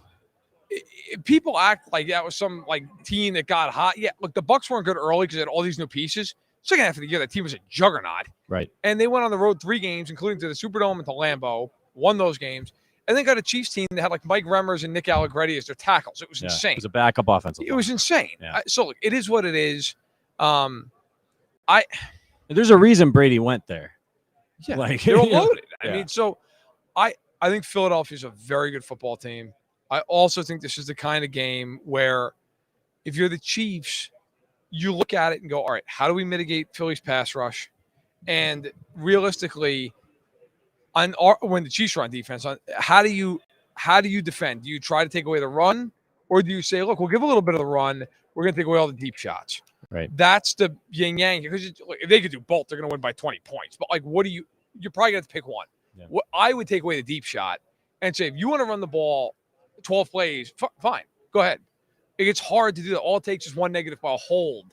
people act like that was some like team that got hot. Yeah, look, the Bucs weren't good early because they had all these new pieces. Second half of the year, that team was a juggernaut. Right. And they went on the road 3 games, including to the Superdome and to Lambeau, won those games, and then got a Chiefs team that had like Mike Remmers and Nick Allegretti as their tackles. It was insane. It was a backup offensive line. It was insane. Yeah. So look, it is what it is. There's a reason Brady went there. Yeah, like, they were loaded. Yeah. I mean, so I think Philadelphia's a very good football team. I also think this is the kind of game where if you're the Chiefs, you look at it and go, all right, how do we mitigate Philly's pass rush? And realistically, when the Chiefs are on defense, how do you defend? Do you try to take away the run, or do you say, look, we'll give a little bit of the run, we're going to take away all the deep shots? Right. That's the yin yang. Because if they could do both, they're going to win by 20 points. But like, you're probably going to pick one. Yeah. What I would take away the deep shot and say, if you want to run the ball 12 plays, fine, go ahead. It gets hard to do that. All it takes is one negative ball hold,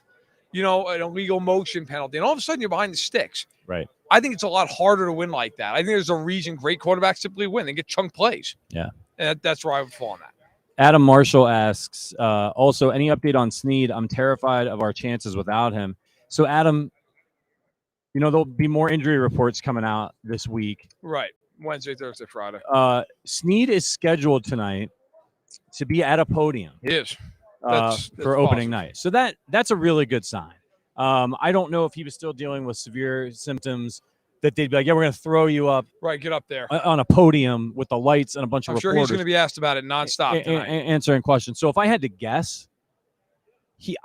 an illegal motion penalty, and all of a sudden you're behind the sticks. Right. I think it's a lot harder to win like that. I think there's a reason great quarterbacks simply win. They get chunk plays. Yeah. And that's where I would fall on that. Adam Marshall asks, also, any update on Snead? I'm terrified of our chances without him. So, Adam, there'll be more injury reports coming out this week. Right. Wednesday, Thursday, Friday. Snead is scheduled tonight to be at a podium. He is. For opening night. So that's a really good sign. I don't know if he was still dealing with severe symptoms that they'd be like, yeah, we're going to throw you up. Right, get up there. On a podium with the lights and a bunch of reporters. I'm sure he's going to be asked about it nonstop tonight. Answering questions. So if I had to guess, he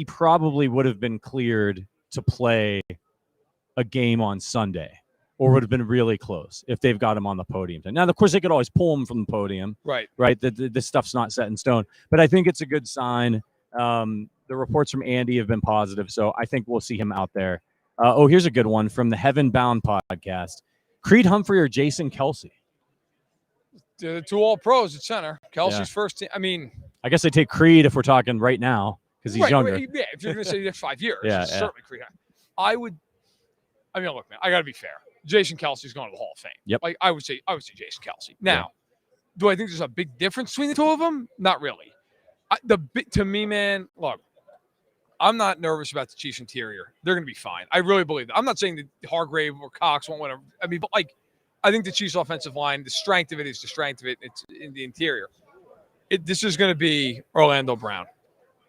probably would have been cleared to play a game on Sunday, or would have been really close if they've got him on the podium. Now, of course, they could always pull him from the podium. Right. Right. This stuff's not set in stone. But I think it's a good sign. The reports from Andy have been positive, so I think we'll see him out there. Here's a good one from the Heaven Bound podcast. Creed Humphrey or Jason Kelce? The 2 All-Pros at center. Kelsey's first team. I mean, I guess I take Creed if we're talking right now because he's younger. Yeah, if you're going to say the next 5 years, certainly Creed. Look, man, I got to be fair. Jason Kelce's going to the Hall of Fame. Yep. Like I would say Jason Kelce. Now, do I think there's a big difference between the two of them? Not really. To me, man, look, I'm not nervous about the Chiefs interior. They're going to be fine. I really believe that. I'm not saying that Hargrave or Cox won't win. I mean, but like, I think the Chiefs offensive line, the strength of it is the strength of it. It's in the interior. This is going to be Orlando Brown.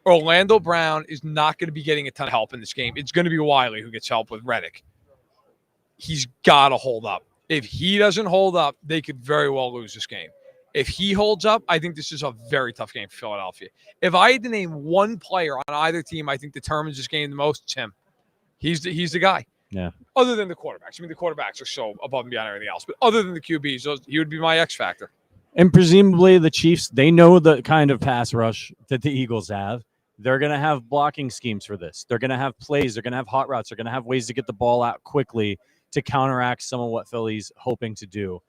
Orlando Brown is not going to be getting a ton of help in this game. It's going to be Wiley who gets help with Reddick. He's got to hold up. If he doesn't hold up, they could very well lose this game. If he holds up, I think this is a very tough game for Philadelphia. If I had to name one player on either team I think determines this game the most, it's him. He's the guy. Yeah. Other than the quarterbacks. I mean, the quarterbacks are so above and beyond everything else. But other than the QBs, he would be my X factor. And presumably the Chiefs, they know the kind of pass rush that the Eagles have. They're going to have blocking schemes for this. They're going to have plays. They're going to have hot routes. They're going to have ways to get the ball out quickly to counteract some of what Philly's hoping to do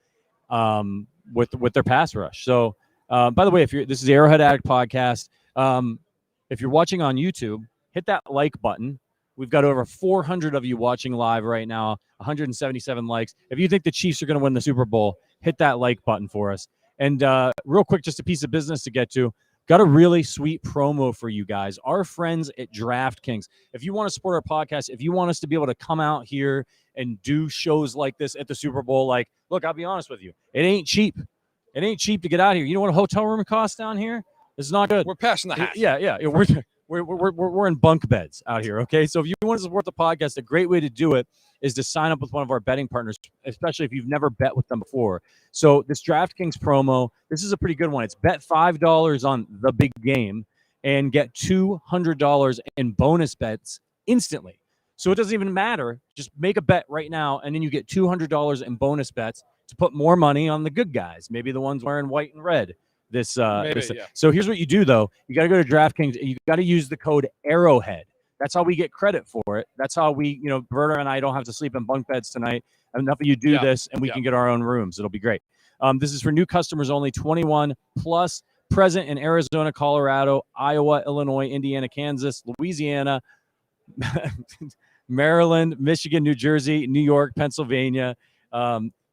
with their pass rush. So, by the way, this is the Arrowhead Addict podcast. If you're watching on YouTube, hit that like button. We've got over 400 of you watching live right now, 177 likes. If you think the Chiefs are going to win the Super Bowl, hit that like button for us. And real quick, just a piece of business to get to. Got a really sweet promo for you guys. Our friends at DraftKings. If you want to support our podcast, if you want us to be able to come out here and do shows like this at the Super Bowl, look, I'll be honest with you. It ain't cheap. It ain't cheap to get out here. You know what a hotel room costs down here? It's not good. We're passing the hat. Yeah. we're in bunk beds out here. Okay, so if you want to support the podcast, a great way to do it is to sign up with one of our betting partners, especially if you've never bet with them before. So this DraftKings promo, this is a pretty good one. It's bet $5 on the big game and get $200 in bonus bets instantly. So it doesn't even matter. Just make a bet right now, and then you get $200 in bonus bets to put more money on the good guys, maybe the ones wearing white and red. So here's what you do, though. You got to go to DraftKings, and you got to use the code Arrowhead. That's how we get credit for it. That's how we, Verder and I don't have to sleep in bunk beds tonight. Enough of you do this, and we can get our own rooms. It'll be great. This is for new customers only, 21 plus, present in Arizona, Colorado, Iowa, Illinois, Indiana, Kansas, Louisiana, Maryland, Michigan, New Jersey, New York, Pennsylvania,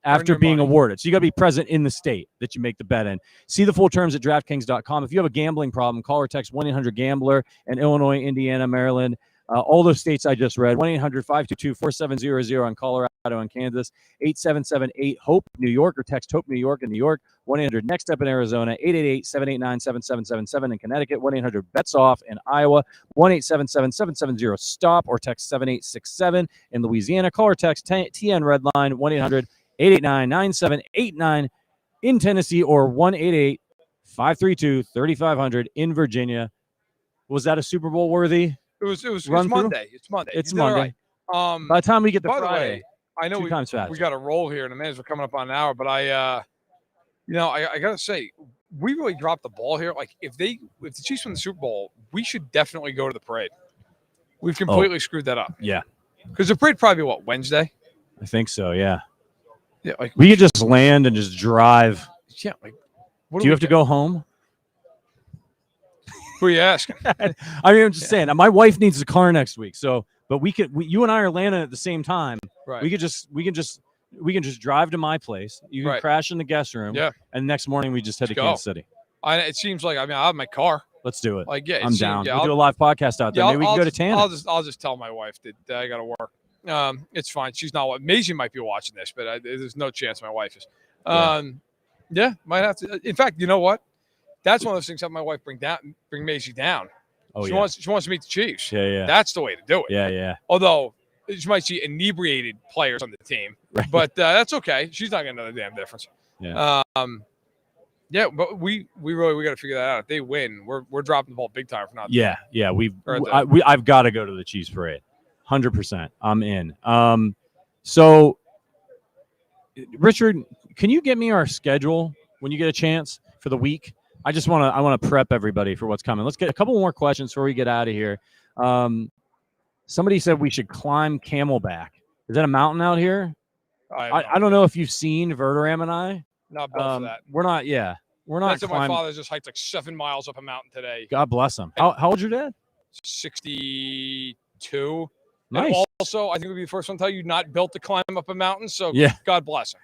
after being awarded. So you got to be present in the state that you make the bet in. See the full terms at DraftKings.com. If you have a gambling problem, call or text 1-800-GAMBLER in Illinois, Indiana, Maryland, all those states I just read, 1-800-522-4700 in Colorado and Kansas, 877-8-HOPE, New York, or text HOPE, New York in New York, 1-800-NEXT STEP in Arizona, 888-789-7777 in Connecticut, 1-800-BETS-OFF in Iowa, 1-877-770-STOP, or text 7867 in Louisiana. Call or text TN REDLINE, 1-800-889-9789 in Tennessee, or 1-888-532-3500 in Virginia. Was that a Super Bowl worthy? It's Monday. It's Monday. It's Monday. Right. By the time we get to Friday, Friday, way, I know we got to roll here in a minute. We're coming up on an hour, but I gotta say, we really dropped the ball here. Like if the Chiefs win the Super Bowl, we should definitely go to the parade. We've completely screwed that up. Yeah, because the parade probably Wednesday. I think so. Yeah. Yeah, like we could just land and just drive. Yeah, like do you have to go home? Who are you asking? I mean, I'm just saying. My wife needs a car next week, but you and I are landing at the same time. Right. We can just drive to my place. You can crash in the guest room. Yeah. And next morning we just head to Kansas City. It seems like I have my car. Let's do it. Like I'm down. We'll do a live podcast out there. Maybe we can go to Tanner. I'll just tell my wife that I got to work. It's fine. She's not. Maisie might be watching this, but there's no chance my wife is. Yeah, might have to. In fact, you know what? That's one of those things that my wife bring Maisie down. She wants to meet the Chiefs. Yeah. That's the way to do it. Yeah. Although she might see inebriated players on the team, but that's okay. She's not gonna know the damn difference. Yeah. But we really got to figure that out. If they win, we're dropping the ball big time for not. Yeah. I've got to go to the Chiefs parade. 100%. I'm in. So, Richard, can you get me our schedule when you get a chance for the week? I want to prep everybody for what's coming. Let's get a couple more questions before we get out of here. Somebody said we should climb Camelback. Is that a mountain out here? I don't know if you've seen Verderame and I. Not built for that. We're not. Yeah, we're not. That's my father just hiked like 7 miles up a mountain today. God bless him. How old's your dad? 62. Nice. And also, I think we'll be the first one to tell you not built to climb up a mountain. So God bless him.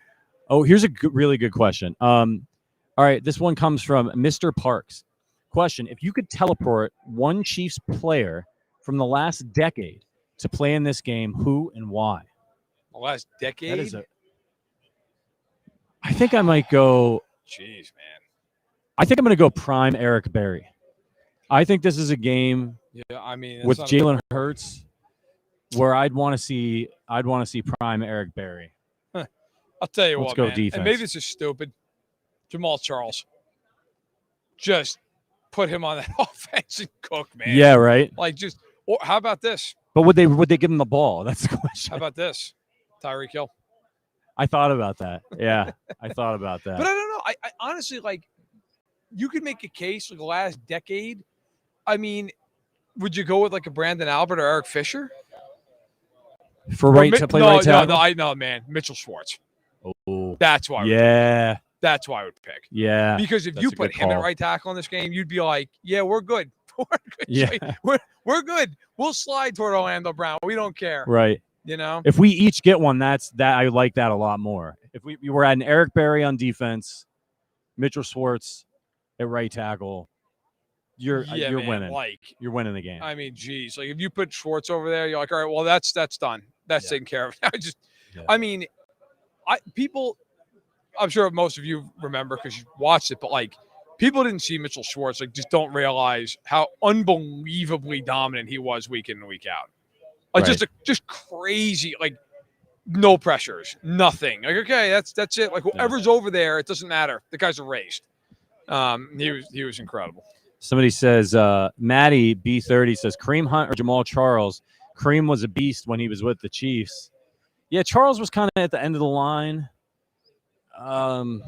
Oh, here's a really good question. All right, this one comes from Mr. Parks. Question: if you could teleport one Chiefs player from the last decade to play in this game, who and why? The last decade? I think I might go. Jeez, man. I think I'm going to go prime Eric Berry. I think this is a game. Yeah, I mean, with Jalen Hurts, where I'd want to see prime Eric Berry. I'll tell you Let's go man. Defense. And maybe this is stupid. Jamal Charles. Just put him on that offense and cook, man. Yeah, right. Like or how about this? But would they give him the ball? That's the question. How about this? Tyreek Hill. I thought about that. Yeah, I thought about that. But I don't know. I honestly, like, you could make a case for the last decade. I mean, would you go with like a Brandon Albert or Eric Fisher? For right tackle? No, man. Mitchell Schwartz. Oh, that's why. That's why I would pick. Yeah, because if you put him at right tackle in this game, you'd be like, yeah, we're good. We're good. Yeah, we're good. We'll slide toward Orlando Brown. We don't care. Right. You know, if we each get one, I like that a lot more. If we were adding Eric Berry on defense, Mitchell Schwartz at right tackle, you're winning. Like, you're winning the game. I mean, geez, like if you put Schwartz over there, you're like, all right, well, that's done. That's taken care of. I mean, I'm sure most of you remember because you watched it, but like people didn't see Mitchell Schwartz, like just don't realize how unbelievably dominant he was week in and week out. Like just crazy, like no pressures, nothing. Like, okay, that's it. Like whoever's over there, it doesn't matter. The guys are raised. He was incredible. Somebody says, Maddie B30 says Kareem Hunt or Jamal Charles. Kareem was a beast when he was with the Chiefs. Yeah, Charles was kind of at the end of the line. Jamal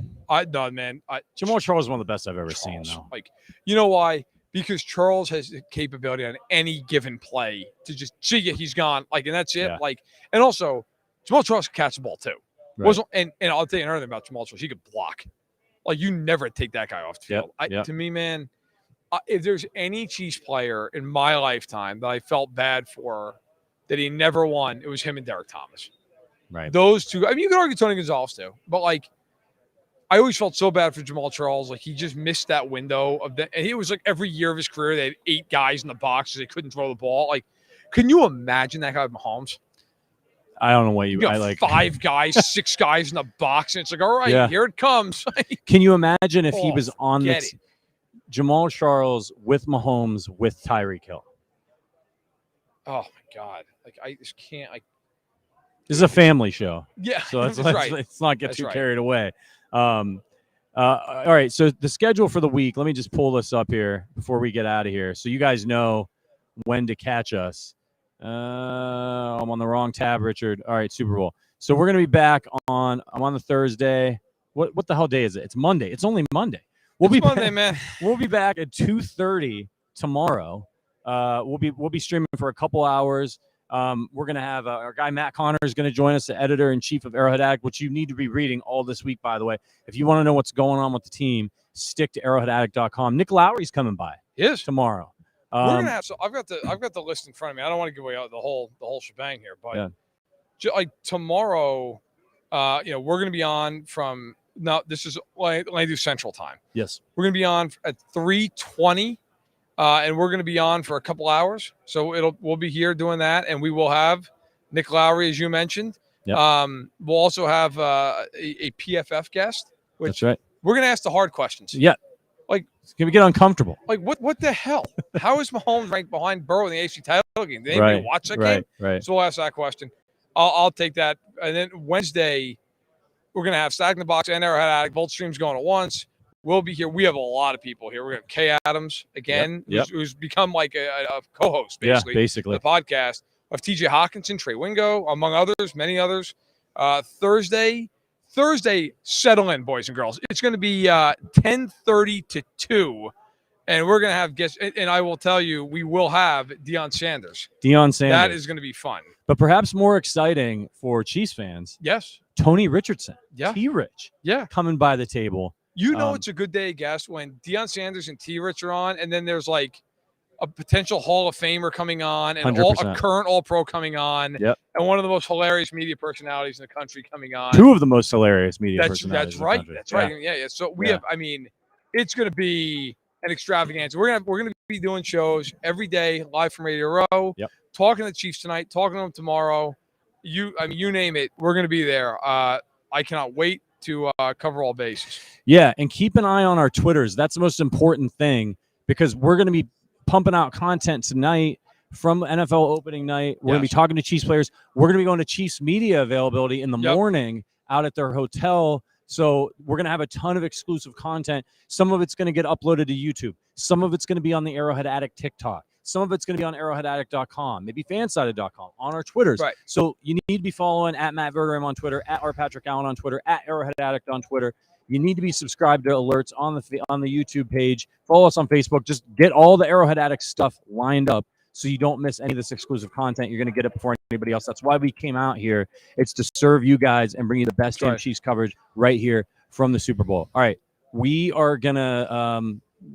Charles is one of the best I've ever seen, though. Like, you know why? Because Charles has the capability on any given play to just see it, he's gone. Like, and that's it. Yeah. Like, and also Jamal Charles can catch the ball too. Right. And I'll tell you another thing about Jamal Charles. He could block. Like, you never take that guy off the field. To me, man, if there's any Chiefs player in my lifetime that I felt bad for that he never won, it was him and Derek Thomas. Right. Those two. I mean, you could argue Tony Gonzalez too, but like, I always felt so bad for Jamal Charles. Like, he just missed that window of that. And it was like every year of his career, they had 8 guys in the box because they couldn't throw the ball. Like, can you imagine that guy with Mahomes? I don't know what you got, like 5 guys, 6 guys in the box, and it's like, all right, here it comes. Can you imagine if he was on the Jamal Charles with Mahomes with Tyreek Hill? Oh my God! Like, I just can't. This is a family show. Yeah, so let's not get too carried away. All right, so the schedule for the week. Let me just pull this up here before we get out of here, so you guys know when to catch us. I'm on the wrong tab, Richard. All right, Super Bowl. So we're gonna be back I'm on the Thursday. What the hell day is it? It's Monday. It's only Monday. Monday, man. We'll be back at 2:30 tomorrow. We'll be streaming for a couple hours. We're gonna have our guy Matt Connor is gonna join us, the editor-in-chief of Arrowhead Addict, which you need to be reading all this week, by the way. If you want to know what's going on with the team, stick to arrowheadaddict.com. Nick Lowry's coming by. He is tomorrow. We're gonna have. So I've got the list in front of me. I don't want to give away the whole shebang here, but like tomorrow, we're gonna be on from. No, this is let me do Central Time. Yes, we're gonna be on at 3:20. And we're going to be on for a couple hours. So we'll be here doing that. And we will have Nick Lowry, as you mentioned. Yep. We'll also have a PFF guest. That's right. We're going to ask the hard questions. Yeah. Like, can we get uncomfortable? Like, what the hell? How is Mahomes ranked behind Burrow in the AFC title game? Did anybody watch that game? Right. So we'll ask that question. I'll take that. And then Wednesday, we're going to have Stack in the Box and Arrowhead Addict, both streams going at once. We'll be here. We have a lot of people here. We have Kay Adams again, who's become like a co-host, basically, the podcast. We have TJ Hawkinson, Trey Wingo, among others, many others. Thursday, settle in, boys and girls. It's going to be 10:30 to 2, and we're going to have guests. And I will tell you, we will have Deion Sanders. That is going to be fun. But perhaps more exciting for Chiefs fans. Yes. Tony Richardson. Yeah. T-Rich. Yeah. Coming by the table. You know, it's a good day, guest, when Deion Sanders and T-Rich are on, and then there's like a potential Hall of Famer coming on, and a current All-Pro coming on, and one of the most hilarious media personalities in the country coming on. 2 of the most hilarious media personalities. That's right. That's right. Yeah. So we have. I mean, it's going to be an extravaganza. We're gonna be doing shows every day, live from Radio Row. Yep. Talking to the Chiefs tonight. Talking to them tomorrow. You name it. We're going to be there. I cannot wait to cover all bases. Yeah, and keep an eye on our Twitters. That's the most important thing, because we're going to be pumping out content tonight from NFL opening night. We're going to be talking to Chiefs players. We're going to be going to Chiefs media availability in the morning out at their hotel. So we're going to have a ton of exclusive content. Some of it's going to get uploaded to YouTube. Some of it's going to be on the Arrowhead Addict TikTok. Some of it's going to be on arrowheadaddict.com, maybe fansided.com, on our Twitters. Right. So you need to be following at Matt Verderame on Twitter, at Patrick Allen on Twitter, at Arrowhead Addict on Twitter. You need to be subscribed to alerts on the YouTube page. Follow us on Facebook. Just get all the Arrowhead Addict stuff lined up so you don't miss any of this exclusive content. You're going to get it before anybody else. That's why we came out here. It's to serve you guys and bring you the best damn Chiefs coverage right here from the Super Bowl. All right, we are gonna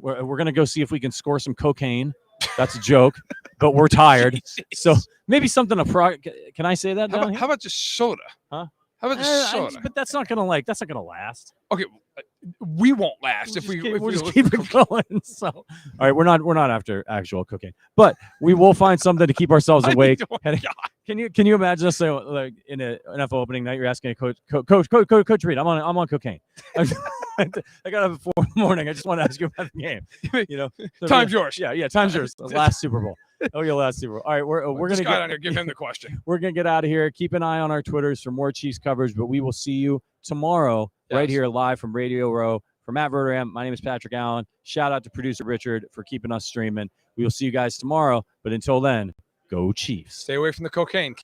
we're gonna go see if we can score some cocaine. That's a joke, but we're tired. So maybe something can I say that? How about just soda? Huh? How about just soda? But that's not gonna last. Okay, we won't last if we just keep it going. So, all right, we're not after actual cocaine, but we will find something to keep ourselves awake. Can you imagine us like in an NFL opening night? You're asking a coach Reed, I'm on cocaine. I got up at 4 in the morning. I just want to ask you about the game. You know, so Time's yours. Yeah, time's yours. The last Super Bowl. Oh, your last Super Bowl. All right, we're This gonna guy get down here, give him the question. we're gonna get out of here. Keep an eye on our Twitters for more Chiefs coverage, but we will see you tomorrow right here live from Radio Row. For Matt Verderame, my name is Patrick Allen. Shout out to producer Richard for keeping us streaming. We will see you guys tomorrow, but until then, go Chiefs. Stay away from the cocaine.